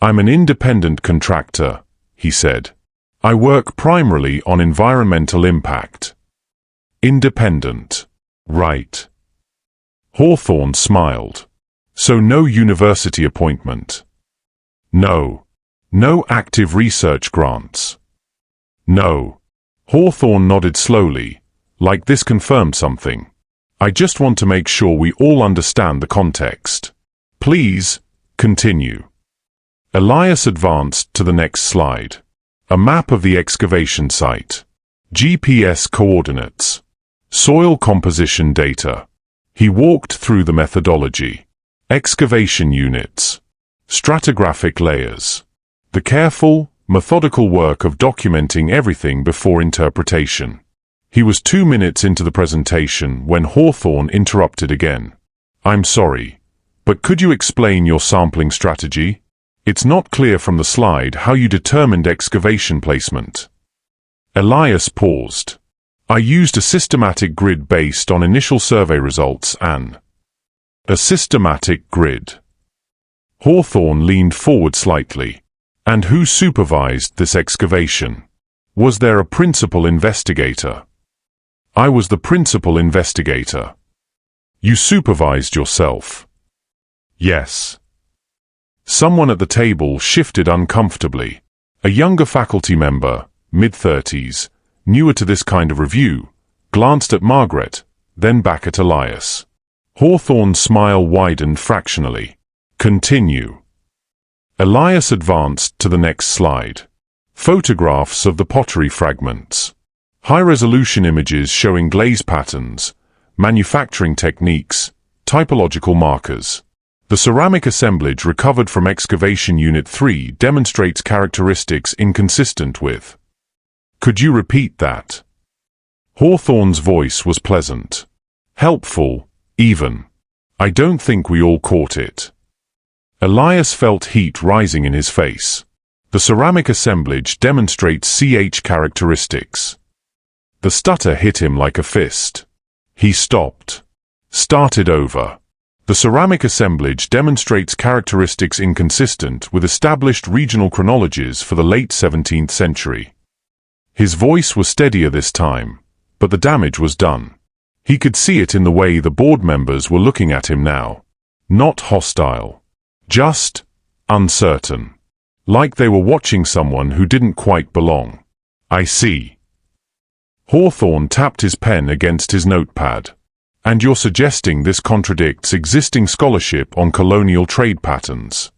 "I'm an independent contractor," he said. "I work primarily on environmental impact." Independent. Right. Hawthorne smiled. "So no university appointment?" "No. No active research grants?" "No." Hawthorne nodded slowly, like this confirmed something. "I just want to make sure we all understand the context. Please, continue." Elias advanced to the next slide. A map of the excavation site. GPS coordinates. Soil composition data. He walked through the methodology. Excavation units. Stratigraphic layers. The careful, methodical work of documenting everything before interpretation. He was 2 minutes into the presentation when Hawthorne interrupted again. "I'm sorry, but could you explain your sampling strategy? It's not clear from the slide how you determined excavation placement." Elias paused. "I used a systematic grid based on initial survey results and..." "A systematic grid." Hawthorne leaned forward slightly. "And who supervised this excavation? Was there a principal investigator?" "I was the principal investigator." You supervised yourself. Yes. Someone at the table shifted uncomfortably. A younger faculty member, mid-30s, newer to this kind of review, glanced at Margaret, then back at Elias. Hawthorne's smile widened fractionally. Continue. Elias advanced to the next slide. Photographs of the pottery fragments. High-resolution images showing glaze patterns, manufacturing techniques, typological markers. The ceramic assemblage recovered from excavation Unit 3 demonstrates characteristics inconsistent with. Could you repeat that? Hawthorne's voice was pleasant. Helpful, even. I don't think we all caught it. Elias felt heat rising in his face. The ceramic assemblage demonstrates CH characteristics. The stutter hit him like a fist. He stopped. Started over. The ceramic assemblage demonstrates characteristics inconsistent with established regional chronologies for the late 17th century. His voice was steadier this time, but the damage was done. He could see it in the way the board members were looking at him now. Not hostile. Just uncertain. Like they were watching someone who didn't quite belong. I see. Hawthorne tapped his pen against his notepad. And you're suggesting this contradicts existing scholarship on colonial trade patterns.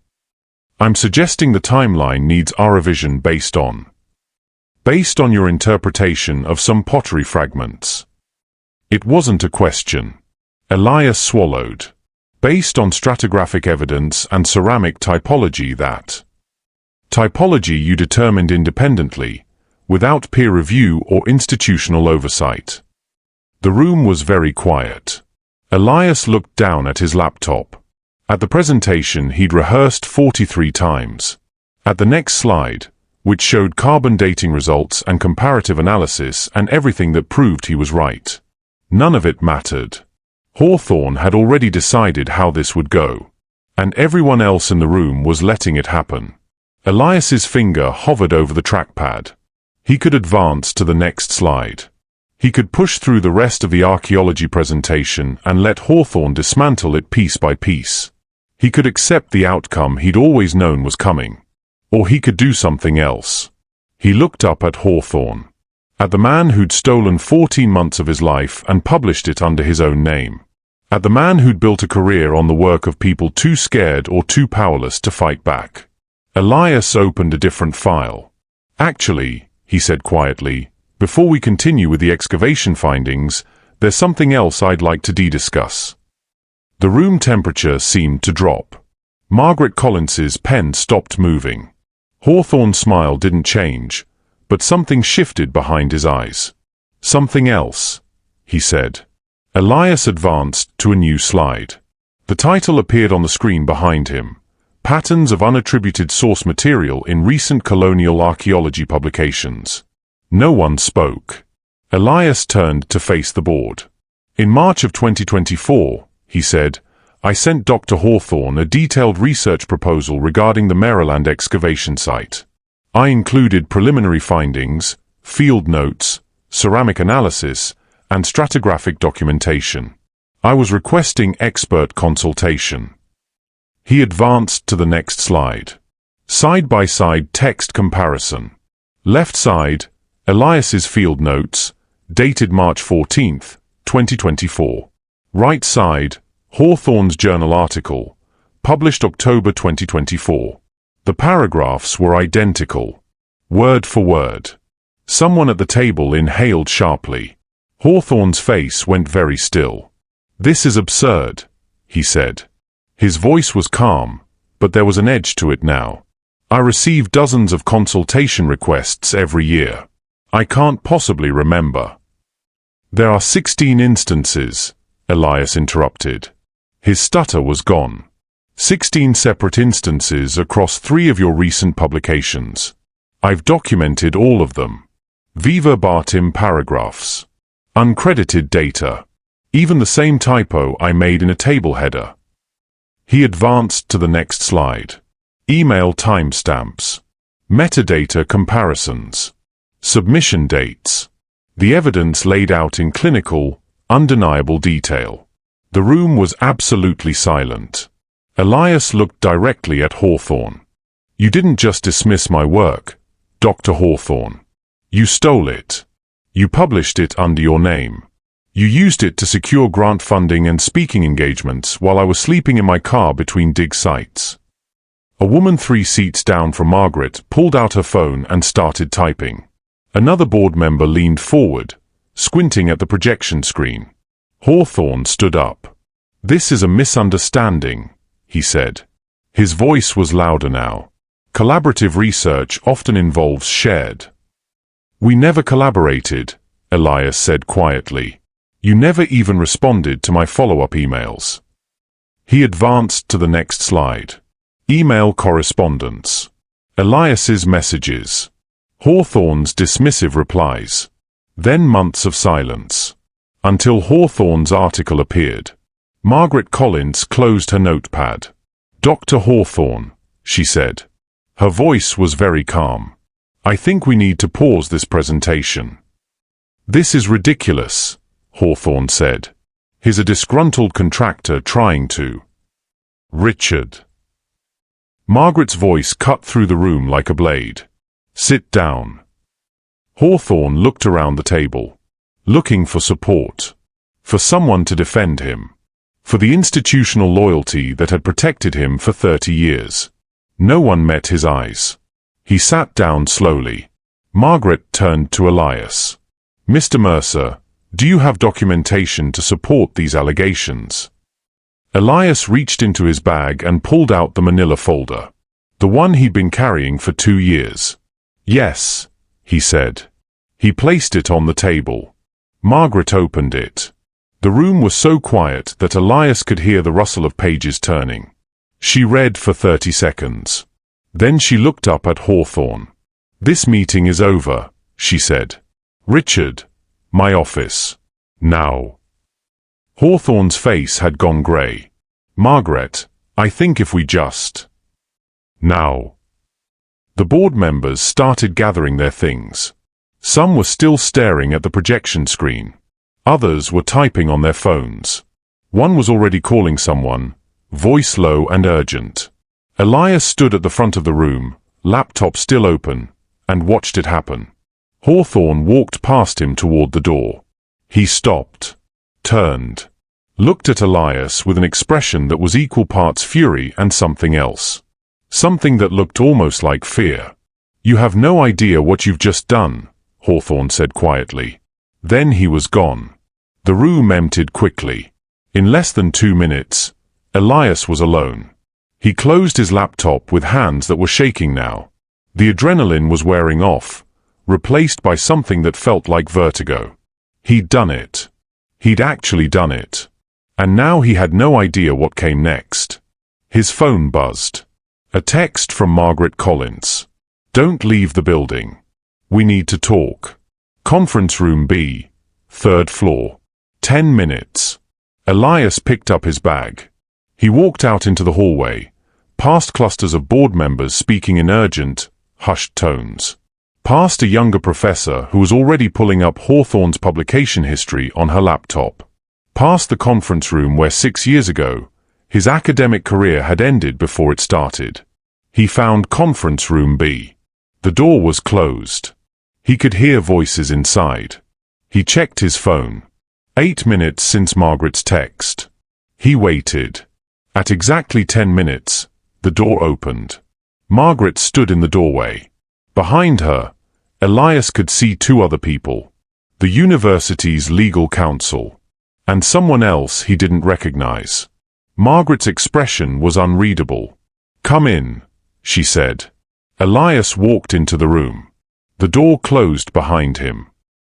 I'm suggesting the timeline needs a revision based on your interpretation of some pottery fragments. It wasn't a question. Elias swallowed. Based on stratigraphic evidence and ceramic typology that typology you determined independently, without peer review or institutional oversight. The room was very quiet. Elias looked down at his laptop. At the presentation he'd rehearsed 43 times. At the next slide, which showed carbon dating results and comparative analysis and everything that proved he was right. None of it mattered. Hawthorne had already decided how this would go. And everyone else in the room was letting it happen. Elias's finger hovered over the trackpad. He could advance to the next slide. He could push through the rest of the archaeology presentation and let Hawthorne dismantle it piece by piece. He could accept the outcome he'd always known was coming. Or he could do something else. He looked up at Hawthorne. At the man who'd stolen 14 months of his life and published it under his own name. At the man who'd built a career on the work of people too scared or too powerless to fight back. Elias opened a different file. Actually, he said quietly, before we continue with the excavation findings, there's something else I'd like to discuss. The room temperature seemed to drop. Margaret Collins's pen stopped moving. Hawthorne's smile didn't change, but something shifted behind his eyes. Something else, he said. Elias advanced to a new slide. The title appeared on the screen behind him. Patterns of unattributed source material in recent colonial archaeology publications. No one spoke. Elias turned to face the board. In March of 2024, he said, I sent Dr. Hawthorne a detailed research proposal regarding the Maryland excavation site. I included preliminary findings, field notes, ceramic analysis, and stratigraphic documentation. I was requesting expert consultation. He advanced to the next slide. Side-by-side text comparison. Left side, Elias's field notes, dated March 14, 2024. Right side, Hawthorne's journal article, published October 2024. The paragraphs were identical, word for word. Someone at the table inhaled sharply. Hawthorne's face went very still. This is absurd, he said. His voice was calm, but there was an edge to it now. I receive dozens of consultation requests every year. I can't possibly remember. There are 16 instances, Elias interrupted. His stutter was gone. 16 separate instances across 3 of your recent publications. I've documented all of them. Viva Bartim paragraphs. Uncredited data. Even the same typo I made in a table header. He advanced to the next slide. Email timestamps. Metadata comparisons. Submission dates. The evidence laid out in clinical, undeniable detail. The room was absolutely silent. Elias looked directly at Hawthorne. "You didn't just dismiss my work, Dr. Hawthorne. You stole it. You published it under your name. You used it to secure grant funding and speaking engagements while I was sleeping in my car between dig sites." A woman 3 seats down from Margaret pulled out her phone and started typing. Another board member leaned forward, squinting at the projection screen. Hawthorne stood up. "This is a misunderstanding," he said. His voice was louder now. "Collaborative research often involves shared." "We never collaborated," Elias said quietly. "You never even responded to my follow-up emails." He advanced to the next slide. Email correspondence. Elias's messages. Hawthorne's dismissive replies. Then months of silence. Until Hawthorne's article appeared. Margaret Collins closed her notepad. "Dr. Hawthorne," she said. Her voice was very calm. "I think we need to pause this presentation." "This is ridiculous," Hawthorne said. "He's a disgruntled contractor trying to." "Richard." Margaret's voice cut through the room like a blade. "Sit down." Hawthorne looked around the table, looking for support, for someone to defend him, for the institutional loyalty that had protected him for 30 years. No one met his eyes. He sat down slowly. Margaret turned to Elias. "Mr. Mercer, do you have documentation to support these allegations?" Elias reached into his bag and pulled out the manila folder, the one he'd been carrying for 2 years. "Yes," he said. He placed it on the table. Margaret opened it. The room was so quiet that Elias could hear the rustle of pages turning. She read for 30 seconds. Then she looked up at Hawthorne. "This meeting is over," she said. "Richard, my office. Now." Hawthorne's face had gone grey. "Margaret, I think if we just... now." The board members started gathering their things. Some were still staring at the projection screen. Others were typing on their phones. One was already calling someone, voice low and urgent. Elias stood at the front of the room, laptop still open, and watched it happen. Hawthorne walked past him toward the door. He stopped, turned, looked at Elias with an expression that was equal parts fury and something else. Something that looked almost like fear. "You have no idea what you've just done," Hawthorne said quietly. Then he was gone. The room emptied quickly. In less than 2 minutes, Elias was alone. He closed his laptop with hands that were shaking now. The adrenaline was wearing off, replaced by something that felt like vertigo. He'd done it. He'd actually done it. And now he had no idea what came next. His phone buzzed. A text from Margaret Collins. "Don't leave the building. We need to talk. Conference room B, 3rd floor. 10 minutes. Elias picked up his bag. He walked out into the hallway, past clusters of board members speaking in urgent, hushed tones. Past a younger professor who was already pulling up Hawthorne's publication history on her laptop. Past the conference room where 6 years ago, his academic career had ended before it started. He found conference room B. The door was closed. He could hear voices inside. He checked his phone. 8 minutes since Margaret's text. He waited. At exactly 10 minutes, the door opened. Margaret stood in the doorway. Behind her, Elias could see 2 other people. The university's legal counsel. And someone else he didn't recognize. Margaret's expression was unreadable. "Come in," she said. Elias walked into the room. The door closed behind him.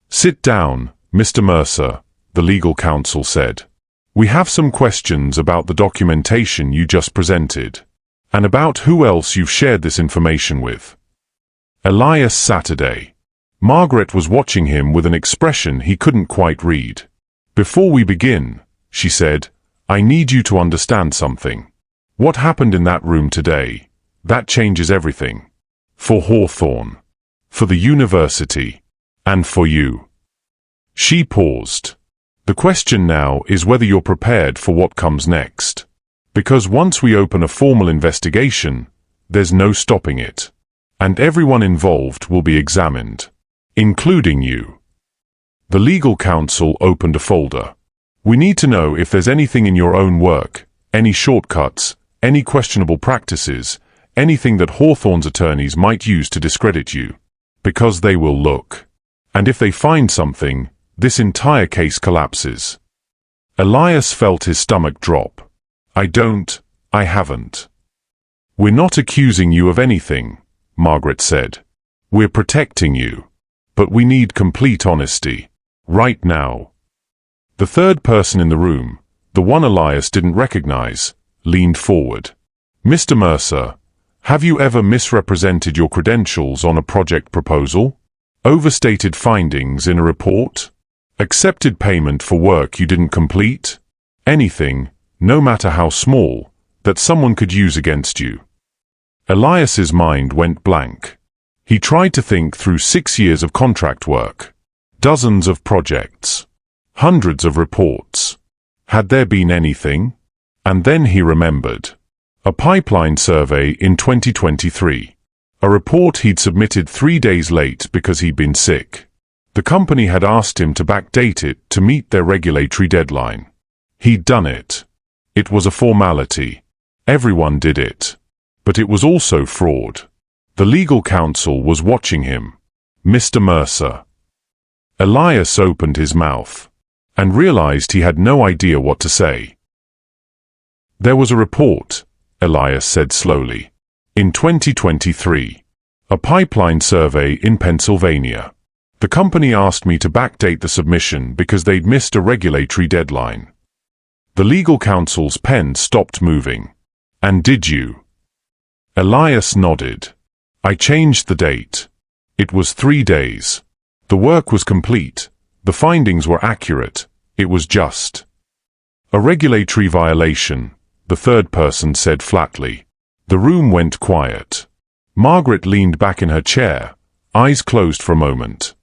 "Sit down, Mr. Mercer," the legal counsel said. "We have some questions about the documentation you just presented, and about who else you've shared this information with." Elias Saturday. Margaret was watching him with an expression he couldn't quite read. "Before we begin," she said, "I need you to understand something. What happened in that room today, that changes everything. For Hawthorne, for the university, and for you." She paused. The question now is whether you're prepared for what comes next. Because once we open a formal investigation, there's no stopping it. And everyone involved will be examined, including you. The legal counsel opened a folder. We need to know if there's anything in your own work, any shortcuts, any questionable practices, anything that Hawthorne's attorneys might use to discredit you. Because they will look. And if they find something, this entire case collapses. Elias felt his stomach drop. I haven't. We're not accusing you of anything, Margaret said. We're protecting you. But we need complete honesty. Right now. The third person in the room, the one Elias didn't recognize, leaned forward. Mr. Mercer, have you ever misrepresented your credentials on a project proposal? Overstated findings in a report? Accepted payment for work you didn't complete? Anything, no matter how small, that someone could use against you. Elias's mind went blank. He tried to think through 6 years of contract work, dozens of projects, hundreds of reports. Had there been anything? And then he remembered. A pipeline survey in 2023. A report he'd submitted 3 days late because he'd been sick. The company had asked him to backdate it to meet their regulatory deadline. He'd done it. It was a formality. Everyone did it. But it was also fraud. The legal counsel was watching him. Mr. Mercer. Elias opened his mouth and realized he had no idea what to say. There was a report, Elias said slowly. In 2023. A pipeline survey in Pennsylvania. The company asked me to backdate the submission because they'd missed a regulatory deadline. The legal counsel's pen stopped moving. And did you? Elias nodded. I changed the date. It was 3 days. The work was complete. The findings were accurate. It was just a regulatory violation, the third person said flatly. The room went quiet. Margaret leaned back in her chair, eyes closed for a moment.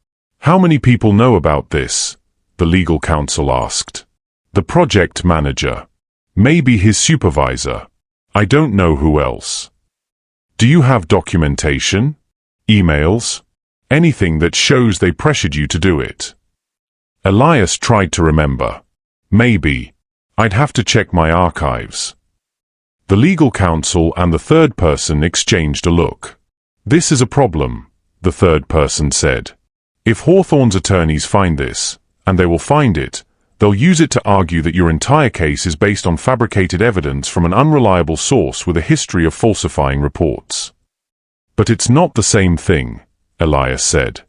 How many people know about this? The legal counsel asked. The project manager. Maybe his supervisor. I don't know who else. Do you have documentation? Emails? Anything that shows they pressured you to do it? Elias tried to remember. Maybe. I'd have to check my archives. The legal counsel and the third person exchanged a look. This is a problem, the third person said. If Hawthorne's attorneys find this, and they will find it, they'll use it to argue that your entire case is based on fabricated evidence from an unreliable source with a history of falsifying reports. But it's not the same thing, Elias said.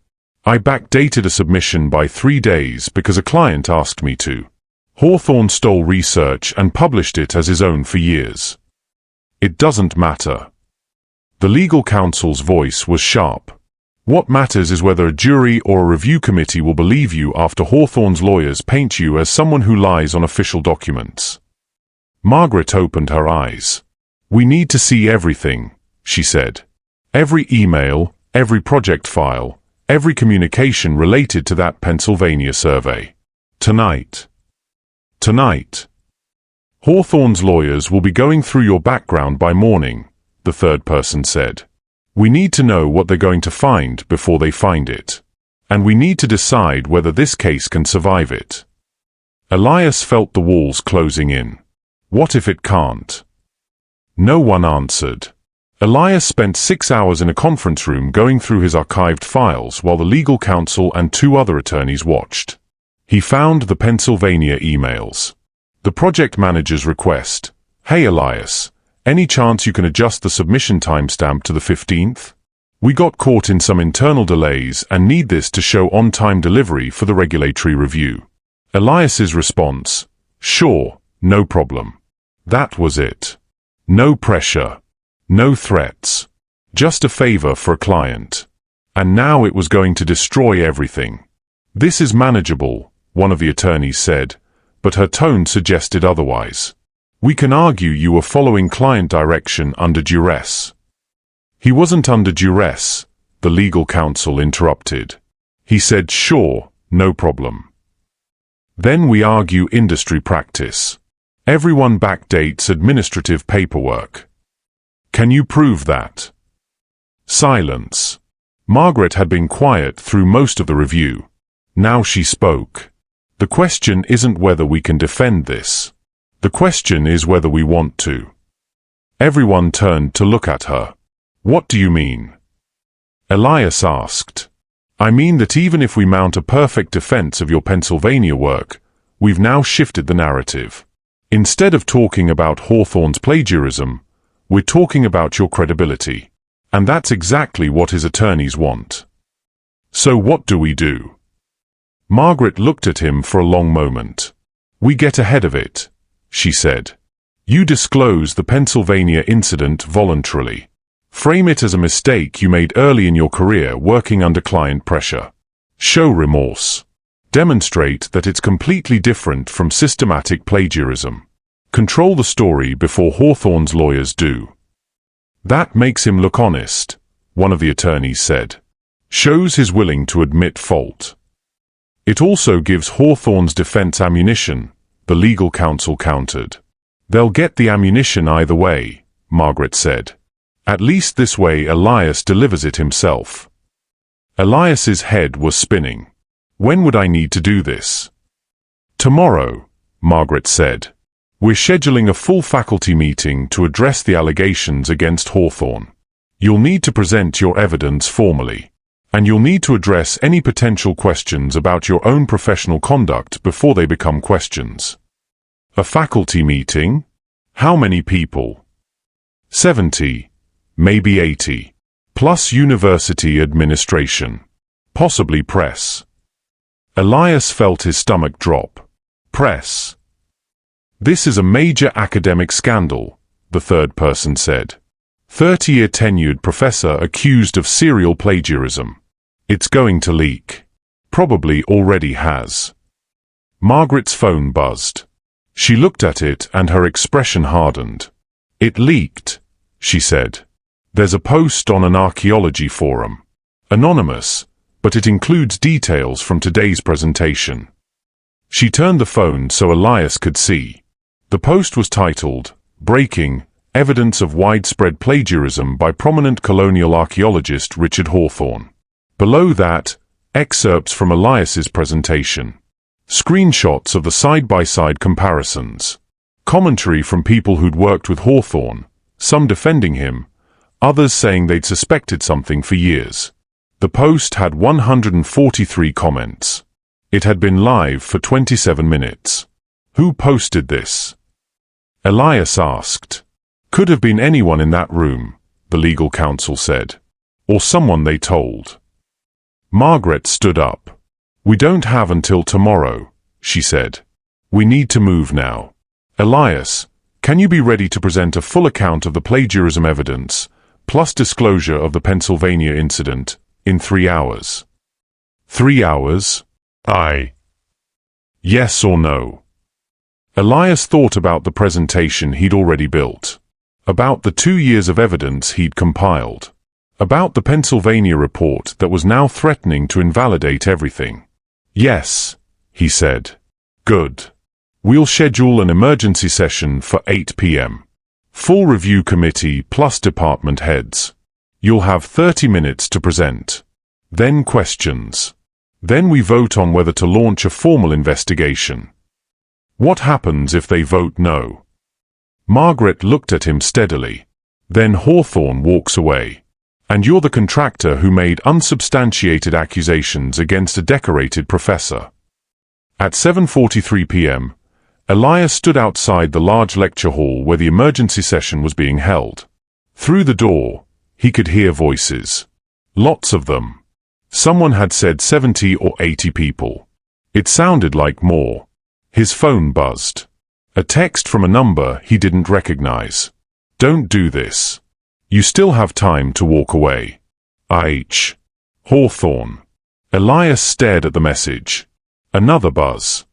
I backdated a submission by 3 days because a client asked me to. Hawthorne stole research and published it as his own for years. It doesn't matter. The legal counsel's voice was sharp. What matters is whether a jury or a review committee will believe you after Hawthorne's lawyers paint you as someone who lies on official documents. Margaret opened her eyes. We need to see everything, she said. Every email, every project file, every communication related to that Pennsylvania survey. Tonight. Tonight. Hawthorne's lawyers will be going through your background by morning, the third person said. We need to know what they're going to find before they find it. And we need to decide whether this case can survive it. Elias felt the walls closing in. What if it can't? No one answered. Elias spent 6 hours in a conference room going through his archived files while the legal counsel and 2 other attorneys watched. He found the Pennsylvania emails. The project manager's request. Hey Elias, any chance you can adjust the submission timestamp to the 15th? We got caught in some internal delays and need this to show on-time delivery for the regulatory review. Elias's response. Sure, no problem. That was it. No pressure. No threats. Just a favor for a client. And now it was going to destroy everything. This is manageable, one of the attorneys said, but her tone suggested otherwise. We can argue you were following client direction under duress. He wasn't under duress, the legal counsel interrupted. He said sure, no problem. Then we argue industry practice. Everyone backdates administrative paperwork. Can you prove that? Silence. Margaret had been quiet through most of the review. Now she spoke. The question isn't whether we can defend this. The question is whether we want to. Everyone turned to look at her. What do you mean? Elias asked. I mean that even if we mount a perfect defense of your Pennsylvania work, we've now shifted the narrative. Instead of talking about Hawthorne's plagiarism, we're talking about your credibility. And that's exactly what his attorneys want. So what do we do? Margaret looked at him for a long moment. We get ahead of it, she said. You disclose the Pennsylvania incident voluntarily. Frame it as a mistake you made early in your career working under client pressure. Show remorse. Demonstrate that it's completely different from systematic plagiarism. Control the story before Hawthorne's lawyers do. That makes him look honest, one of the attorneys said. Shows he's willing to admit fault. It also gives Hawthorne's defense ammunition, the legal counsel countered. They'll get the ammunition either way, Margaret said. At least this way Elias delivers it himself. Elias's head was spinning. When would I need to do this? Tomorrow, Margaret said. We're scheduling a full faculty meeting to address the allegations against Hawthorne. You'll need to present your evidence formally. And you'll need to address any potential questions about your own professional conduct before they become questions. A faculty meeting? How many people? 70, maybe 80. Plus university administration. Possibly press. Elias felt his stomach drop. Press. This is a major academic scandal, the third person said. 30-year tenured professor accused of serial plagiarism. It's going to leak. Probably already has. Margaret's phone buzzed. She looked at it and her expression hardened. It leaked, she said. There's a post on an archaeology forum. Anonymous, but it includes details from today's presentation. She turned the phone so Elias could see. The post was titled, Breaking, Evidence of Widespread Plagiarism by Prominent Colonial Archaeologist Richard Hawthorne. Below that, excerpts from Elias's presentation. Screenshots of the side-by-side comparisons. Commentary from people who'd worked with Hawthorne, some defending him, others saying they'd suspected something for years. The post had 143 comments. It had been live for 27 minutes. Who posted this? Elias asked. Could have been anyone in that room, the legal counsel said. Or someone they told. Margaret stood up. We don't have until tomorrow, she said. We need to move now. Elias, can you be ready to present a full account of the plagiarism evidence, plus disclosure of the Pennsylvania incident, in 3 hours? 3 hours? Aye. Yes or no? Elias thought about the presentation he'd already built. About the 2 years of evidence he'd compiled. About the Pennsylvania report that was now threatening to invalidate everything. Yes, he said. Good. We'll schedule an emergency session for 8 p.m. Full review committee plus department heads. You'll have 30 minutes to present. Then questions. Then we vote on whether to launch a formal investigation. What happens if they vote no? Margaret looked at him steadily. Then Hawthorne walks away. And you're the contractor who made unsubstantiated accusations against a decorated professor. At 7:43 p.m., Elias stood outside the large lecture hall where the emergency session was being held. Through the door, he could hear voices. Lots of them. Someone had said 70 or 80 people. It sounded like more. His phone buzzed. A text from a number he didn't recognize. Don't do this. You still have time to walk away. I.H. Hawthorne. Elias stared at the message. Another buzz.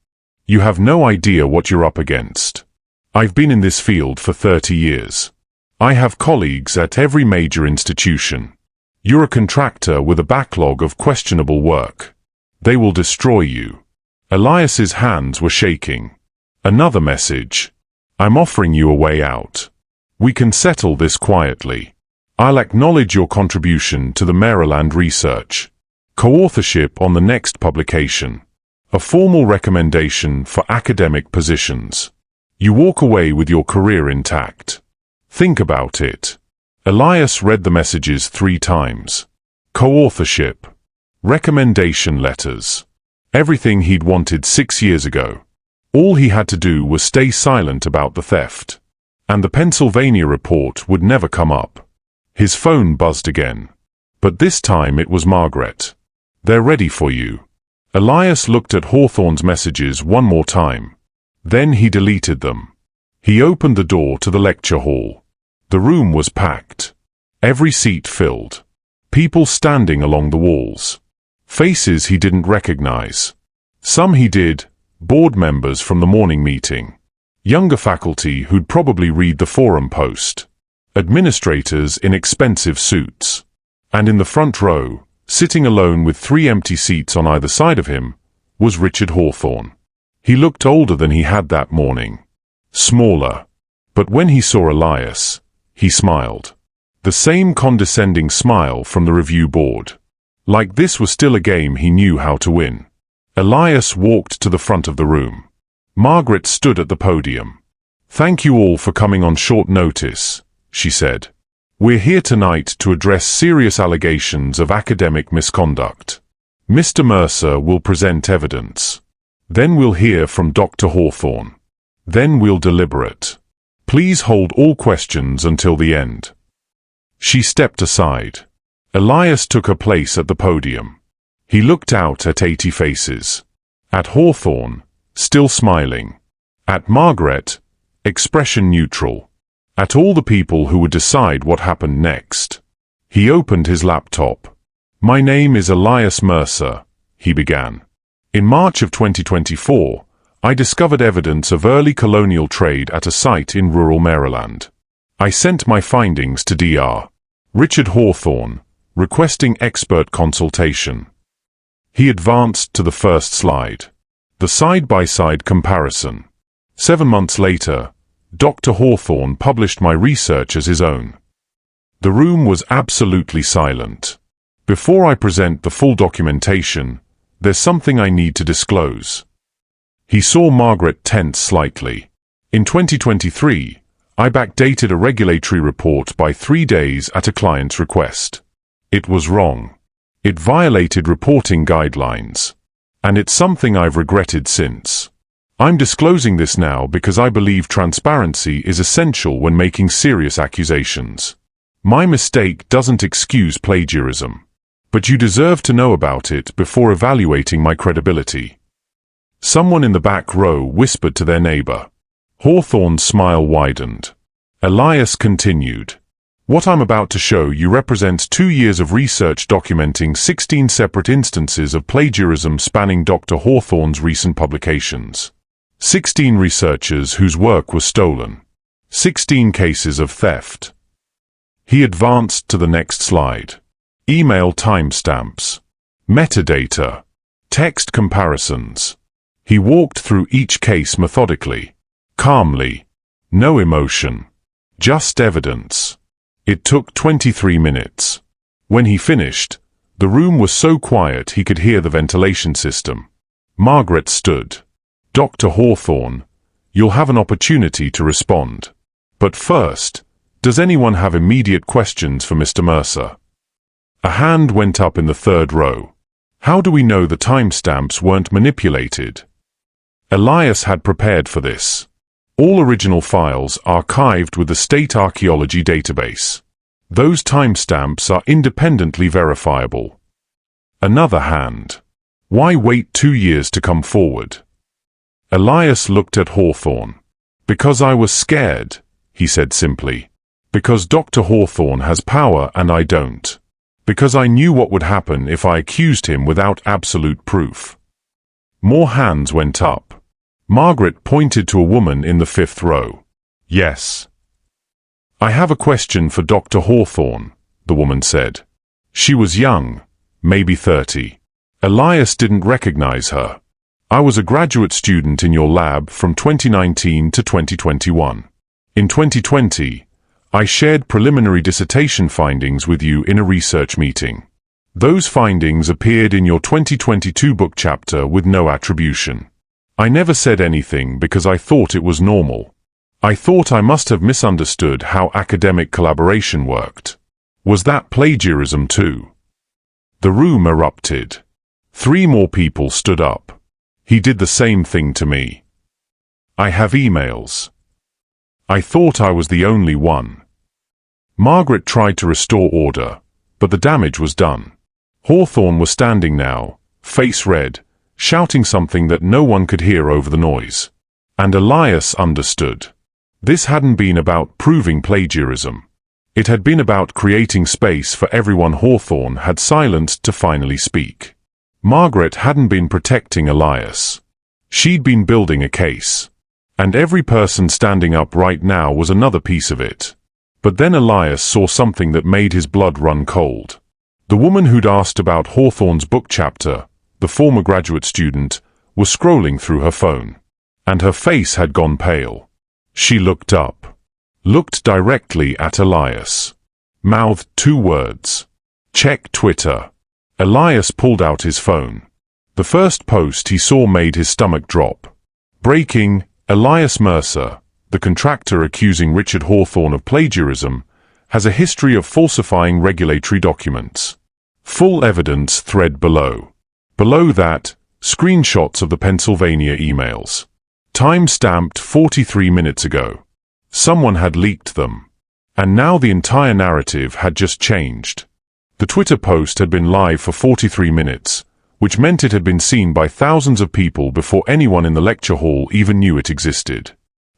You have no idea what you're up against. I've been in this field for 30 years. I have colleagues at every major institution. You're a contractor with a backlog of questionable work. They will destroy you. Elias's hands were shaking. Another message. I'm offering you a way out. We can settle this quietly. I'll acknowledge your contribution to the Maryland research. Co-authorship on the next publication. A formal recommendation for academic positions. You walk away with your career intact. Think about it. Elias read the messages 3 times. Co-authorship. Recommendation letters. Everything he'd wanted 6 years ago. All he had to do was stay silent about the theft. And the Pennsylvania report would never come up. His phone buzzed again. But this time it was Margaret. They're ready for you. Elias looked at Hawthorne's messages one more time. Then he deleted them. He opened the door to the lecture hall. The room was packed. Every seat filled. People standing along the walls. Faces he didn't recognize. Some he did, board members from the morning meeting. Younger faculty who'd probably read the forum post. Administrators in expensive suits. And in the front row, sitting alone with 3 empty seats on either side of him, was Richard Hawthorne. He looked older than he had that morning. Smaller. But when he saw Elias, he smiled. The same condescending smile from the review board. Like this was still a game he knew how to win. Elias walked to the front of the room. Margaret stood at the podium. Thank you all for coming on short notice, she said. We're here tonight to address serious allegations of academic misconduct. Mr. Mercer will present evidence. Then we'll hear from Dr. Hawthorne. Then we'll deliberate. Please hold all questions until the end. She stepped aside. Elias took her place at the podium. He looked out at 80 faces. At Hawthorne, still smiling. At Margaret, expression neutral. At all the people who would decide what happened next. He opened his laptop. My name is Elias Mercer, he began. In March of 2024, I discovered evidence of early colonial trade at a site in rural Maryland. I sent my findings to Dr. Richard Hawthorne, requesting expert consultation. He advanced to the first slide. The side-by-side comparison. 7 months later, Dr. Hawthorne published my research as his own. The room was absolutely silent. Before I present the full documentation, there's something I need to disclose. He saw Margaret tense slightly. In 2023, I backdated a regulatory report by 3 days at a client's request. It was wrong. It violated reporting guidelines. And it's something I've regretted since. I'm disclosing this now because I believe transparency is essential when making serious accusations. My mistake doesn't excuse plagiarism. But you deserve to know about it before evaluating my credibility. Someone in the back row whispered to their neighbor. Hawthorne's smile widened. Elias continued. What I'm about to show you represents 2 years of research documenting 16 separate instances of plagiarism spanning Dr. Hawthorne's recent publications. 16 researchers whose work was stolen. 16 cases of theft. He advanced to the next slide. Email timestamps. Metadata. Text comparisons. He walked through each case methodically. Calmly. No emotion. Just evidence. It took 23 minutes. When he finished, the room was so quiet he could hear the ventilation system. Margaret stood. Dr. Hawthorne, you'll have an opportunity to respond. But first, does anyone have immediate questions for Mr. Mercer? A hand went up in the 3rd row. How do we know the timestamps weren't manipulated? Elias had prepared for this. All original files archived with the State Archaeology Database. Those timestamps are independently verifiable. Another hand. Why wait 2 years to come forward? Elias looked at Hawthorne. Because I was scared, he said simply. Because Dr. Hawthorne has power and I don't. Because I knew what would happen if I accused him without absolute proof. More hands went up. Margaret pointed to a woman in the 5th row. Yes. I have a question for Dr. Hawthorne, the woman said. She was young, maybe 30. Elias didn't recognize her. I was a graduate student in your lab from 2019 to 2021. In 2020, I shared preliminary dissertation findings with you in a research meeting. Those findings appeared in your 2022 book chapter with no attribution. I never said anything because I thought it was normal. I thought I must have misunderstood how academic collaboration worked. Was that plagiarism too? The room erupted. 3 more people stood up. He did the same thing to me. I have emails. I thought I was the only one. Margaret tried to restore order, but the damage was done. Hawthorne was standing now, face red, shouting something that no one could hear over the noise. And Elias understood. This hadn't been about proving plagiarism. It had been about creating space for everyone Hawthorne had silenced to finally speak. Margaret hadn't been protecting Elias. She'd been building a case. And every person standing up right now was another piece of it. But then Elias saw something that made his blood run cold. The woman who'd asked about Hawthorne's book chapter, the former graduate student, was scrolling through her phone. And her face had gone pale. She looked up. Looked directly at Elias. Mouthed 2 words. Check Twitter. Elias pulled out his phone. The first post he saw made his stomach drop. Breaking, Elias Mercer, the contractor accusing Richard Hawthorne of plagiarism, has a history of falsifying regulatory documents. Full evidence thread below. Below that, screenshots of the Pennsylvania emails. Time-stamped 43 minutes ago. Someone had leaked them. And now the entire narrative had just changed. The Twitter post had been live for 43 minutes, which meant it had been seen by thousands of people before anyone in the lecture hall even knew it existed.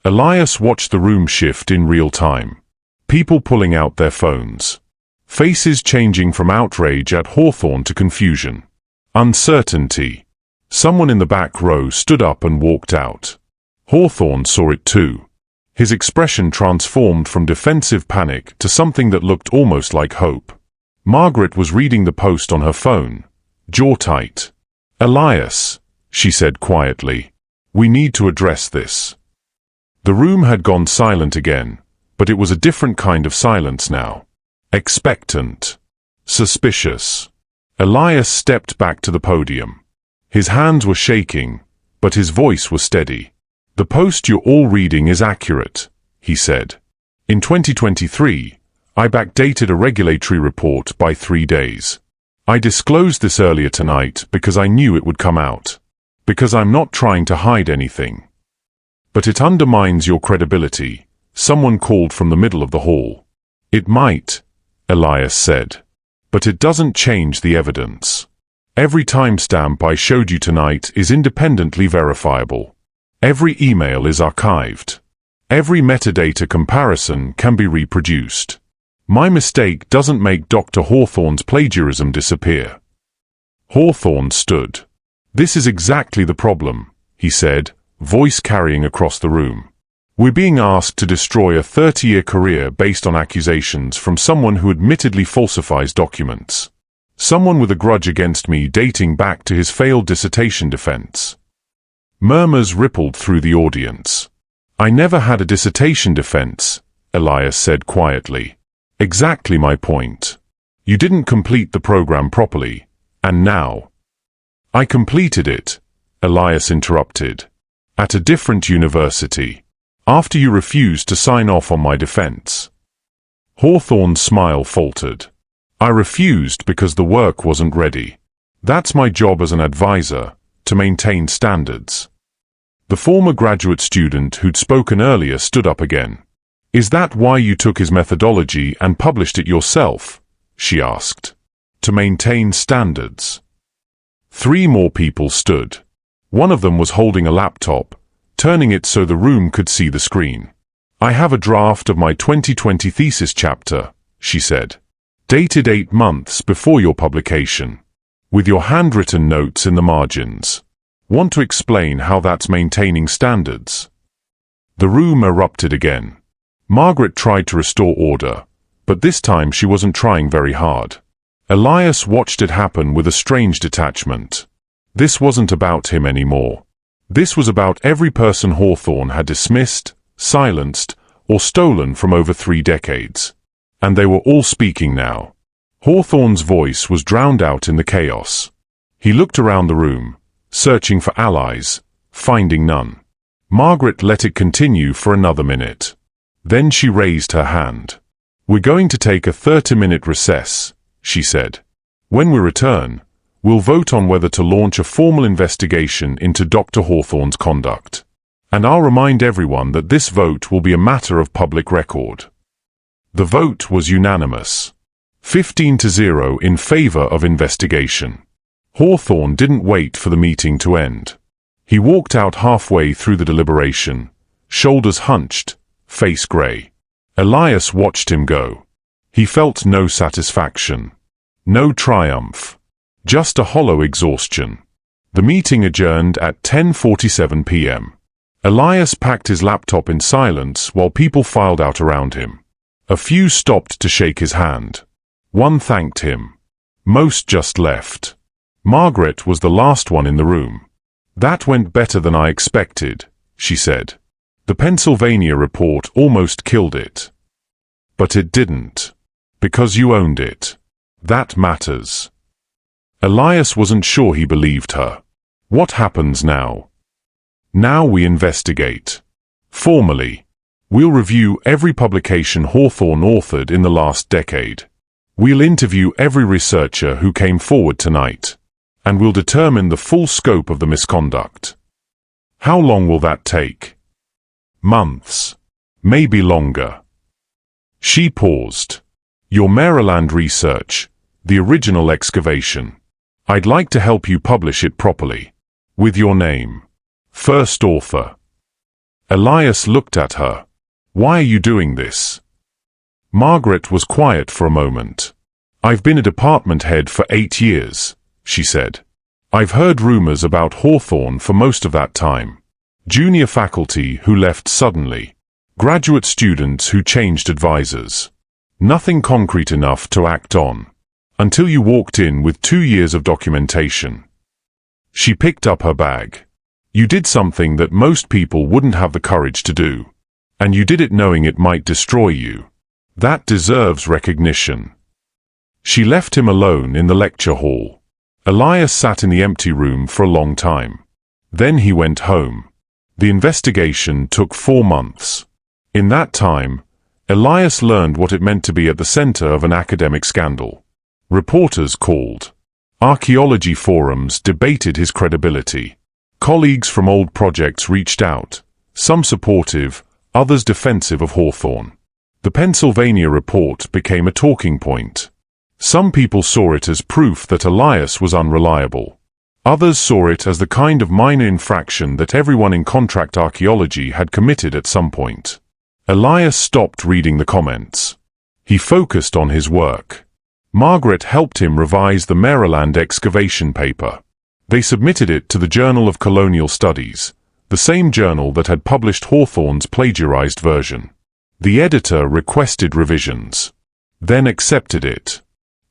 Elias watched the room shift in real time. People pulling out their phones. Faces changing from outrage at Hawthorne to confusion. Uncertainty. Someone in the back row stood up and walked out. Hawthorne saw it too. His expression transformed from defensive panic to something that looked almost like hope. Margaret was reading the post on her phone, jaw tight. "Elias," she said quietly, "we need to address this." The room had gone silent again, but it was a different kind of silence now. Expectant. Suspicious. Elias stepped back to the podium. His hands were shaking, but his voice was steady. "The post you're all reading is accurate," he said. "In 2023, I backdated a regulatory report by 3 days. I disclosed this earlier tonight because I knew it would come out. Because I'm not trying to hide anything." "But it undermines your credibility," someone called from the middle of the hall. "It might," Elias said. "But it doesn't change the evidence. Every timestamp I showed you tonight is independently verifiable. Every email is archived. Every metadata comparison can be reproduced. My mistake doesn't make Dr. Hawthorne's plagiarism disappear." Hawthorne stood. "This is exactly the problem," he said, voice carrying across the room. "We're being asked to destroy a 30-year career based on accusations from someone who admittedly falsifies documents. Someone with a grudge against me dating back to his failed dissertation defense." Murmurs rippled through the audience. "I never had a dissertation defense," Elias said quietly. "Exactly my point. You didn't complete the program properly, and now—" "I completed it," Elias interrupted. "At a different university. After you refused to sign off on my defense." Hawthorne's smile faltered. "I refused because the work wasn't ready. That's my job as an advisor, to maintain standards." The former graduate student who'd spoken earlier stood up again. "Is that why you took his methodology and published it yourself?" she asked. "To maintain standards." 3 more people stood. One of them was holding a laptop, turning it so the room could see the screen. "I have a draft of my 2020 thesis chapter," she said. "Dated 8 months before your publication. With your handwritten notes in the margins. Want to explain how that's maintaining standards?" The room erupted again. Margaret tried to restore order, but this time she wasn't trying very hard. Elias watched it happen with a strange detachment. This wasn't about him anymore. This was about every person Hawthorne had dismissed, silenced, or stolen from over 3 decades. And they were all speaking now. Hawthorne's voice was drowned out in the chaos. He looked around the room, searching for allies, finding none. Margaret let it continue for another minute. Then she raised her hand. "We're going to take a 30-minute recess," she said. "When we return, we'll vote on whether to launch a formal investigation into Dr. Hawthorne's conduct. And I'll remind everyone that this vote will be a matter of public record." The vote was unanimous. 15-0 in favor of investigation. Hawthorne didn't wait for the meeting to end. He walked out halfway through the deliberation, shoulders hunched, face gray. Elias watched him go. He felt no satisfaction, no triumph, just a hollow exhaustion. The meeting adjourned at 10:47 p.m. Elias packed his laptop in silence while people filed out around him. A few stopped to shake his hand. One thanked him. Most just left. Margaret was the last one in the room. "That went better than I expected," she said. "The Pennsylvania report almost killed it. But it didn't. Because you owned it. That matters." Elias wasn't sure he believed her. "What happens now?" "Now we investigate. Formally. We'll review every publication Hawthorne authored in the last decade. We'll interview every researcher who came forward tonight. And we'll determine the full scope of the misconduct." "How long will that take?" "Months. Maybe longer." She paused. "Your Maryland research, the original excavation. I'd like to help you publish it properly. With your name. First author." Elias looked at her. "Why are you doing this?" Margaret was quiet for a moment. "I've been a department head for 8 years, she said. "I've heard rumors about Hawthorne for most of that time. Junior faculty who left suddenly. Graduate students who changed advisors. Nothing concrete enough to act on. Until you walked in with 2 years of documentation." She picked up her bag. "You did something that most people wouldn't have the courage to do. And you did it knowing it might destroy you. That deserves recognition." She left him alone in the lecture hall. Elias sat in the empty room for a long time. Then he went home. The investigation took 4 months. In that time, Elias learned what it meant to be at the center of an academic scandal. Reporters called. Archaeology forums debated his credibility. Colleagues from old projects reached out, some supportive, others defensive of Hawthorne. The Pennsylvania report became a talking point. Some people saw it as proof that Elias was unreliable. Others saw it as the kind of minor infraction that everyone in contract archaeology had committed at some point. Elias stopped reading the comments. He focused on his work. Margaret helped him revise the Maryland excavation paper. They submitted it to the Journal of Colonial Studies, the same journal that had published Hawthorne's plagiarized version. The editor requested revisions, then accepted it.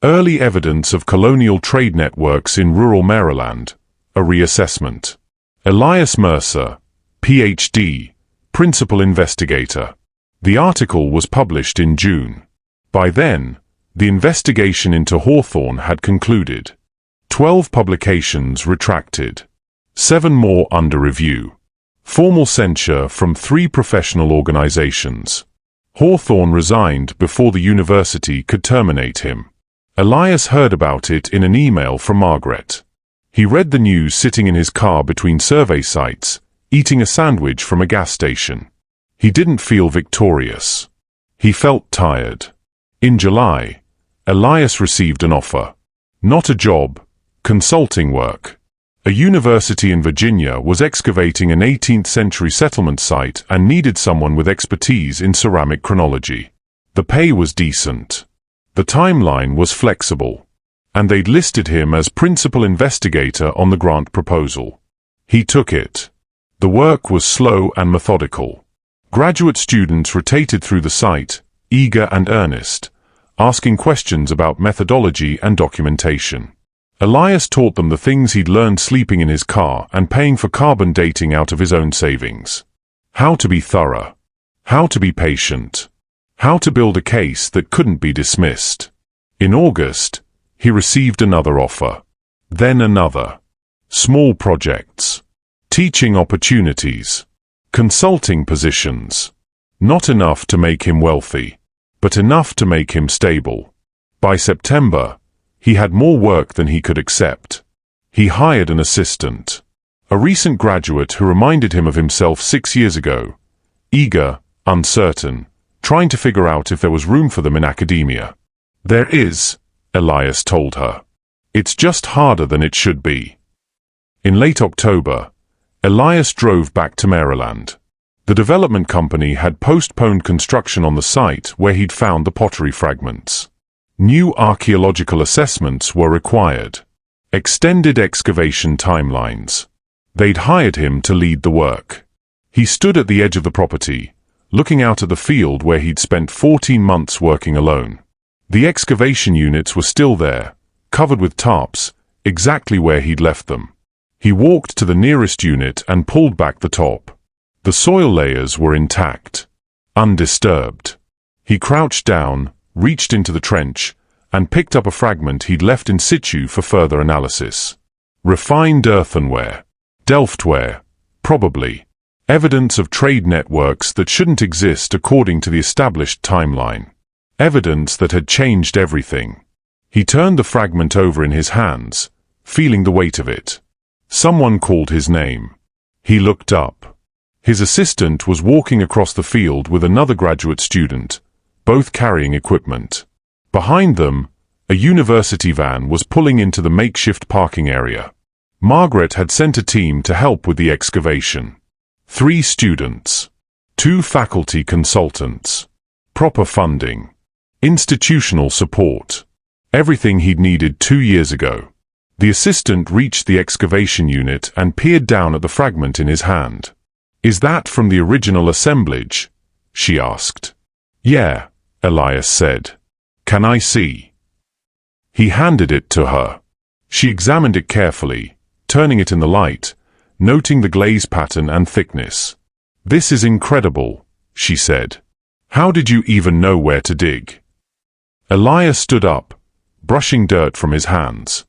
Early evidence of colonial trade networks in rural Maryland, a reassessment. Elias Mercer, Ph.D., principal investigator. The article was published in June. By then, the investigation into Hawthorne had concluded. 12 publications retracted. 7 more under review. Formal censure from 3 professional organizations. Hawthorne resigned before the university could terminate him. Elias heard about it in an email from Margaret. He read the news sitting in his car between survey sites, eating a sandwich from a gas station. He didn't feel victorious. He felt tired. In July, Elias received an offer. Not a job, consulting work. A university in Virginia was excavating an 18th-century settlement site and needed someone with expertise in ceramic chronology. The pay was decent. The timeline was flexible. And they'd listed him as principal investigator on the grant proposal. He took it. The work was slow and methodical. Graduate students rotated through the site, eager and earnest, asking questions about methodology and documentation. Elias taught them the things he'd learned sleeping in his car and paying for carbon dating out of his own savings. How to be thorough. How to be patient. How to build a case that couldn't be dismissed. In August, he received another offer. Then another. Small projects. Teaching opportunities. Consulting positions. Not enough to make him wealthy, but enough to make him stable. By September, he had more work than he could accept. He hired an assistant. A recent graduate who reminded him of himself 6 years ago. Eager, uncertain, trying to figure out if there was room for them in academia. There is, Elias told her. It's just harder than it should be. In late October, Elias drove back to Maryland. The development company had postponed construction on the site where he'd found the pottery fragments. New archaeological assessments were required. Extended excavation timelines. They'd hired him to lead the work. He stood at the edge of the property, looking out at the field where he'd spent 14 months working alone. The excavation units were still there, covered with tarps, exactly where he'd left them. He walked to the nearest unit and pulled back the top. The soil layers were intact, undisturbed. He crouched down, reached into the trench, and picked up a fragment he'd left in situ for further analysis. Refined earthenware. Delftware, probably. Evidence of trade networks that shouldn't exist according to the established timeline. Evidence that had changed everything. He turned the fragment over in his hands, feeling the weight of it. Someone called his name. He looked up. His assistant was walking across the field with another graduate student, both carrying equipment. Behind them, a university van was pulling into the makeshift parking area. Margaret had sent a team to help with the excavation. 3 students. 2 faculty consultants. Proper funding. Institutional support. Everything he'd needed 2 years ago. The assistant reached the excavation unit and peered down at the fragment in his hand. "Is that from the original assemblage?" she asked. "Yeah," Elias said. "Can I see?" He handed it to her. She examined it carefully, turning it in the light, noting the glaze pattern and thickness. "This is incredible," she said. "How did you even know where to dig?" Elias stood up, brushing dirt from his hands.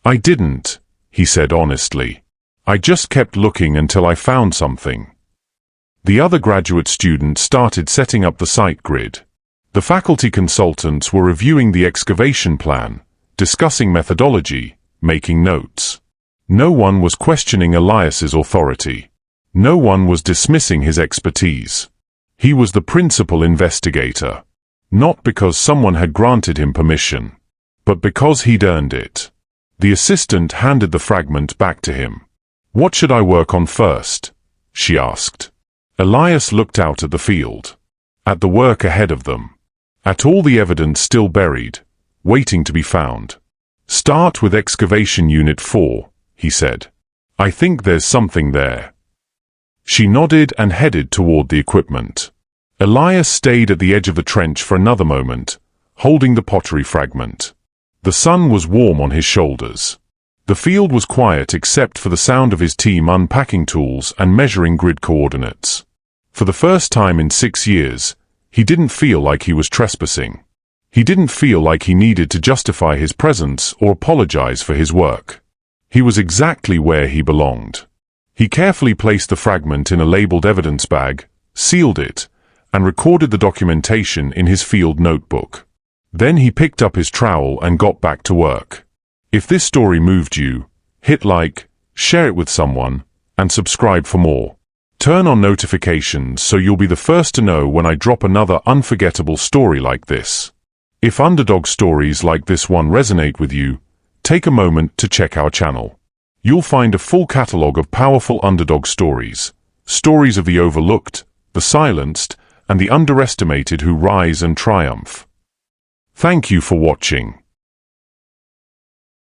"I didn't," he said honestly. "I just kept looking until I found something." The other graduate students started setting up the site grid. The faculty consultants were reviewing the excavation plan, discussing methodology, making notes. No one was questioning Elias's authority. No one was dismissing his expertise. He was the principal investigator. Not because someone had granted him permission, but because he'd earned it. The assistant handed the fragment back to him. "What should I work on first?" she asked. Elias looked out at the field. At the work ahead of them. At all the evidence still buried, waiting to be found. "Start with excavation unit 4, he said. "I think there's something there." She nodded and headed toward the equipment. Elias stayed at the edge of the trench for another moment, holding the pottery fragment. The sun was warm on his shoulders. The field was quiet except for the sound of his team unpacking tools and measuring grid coordinates. For the first time in 6 years, he didn't feel like he was trespassing. He didn't feel like he needed to justify his presence or apologize for his work. He was exactly where he belonged. He carefully placed the fragment in a labeled evidence bag, sealed it, and recorded the documentation in his field notebook. Then he picked up his trowel and got back to work. If this story moved you, hit like, share it with someone, and subscribe for more. Turn on notifications so you'll be the first to know when I drop another unforgettable story like this. If Underdog stories like this one resonate with you, take a moment to check our channel. You'll find a full catalog of powerful Underdog stories, stories of the overlooked, the silenced, and the underestimated who rise and triumph. Thank you for watching.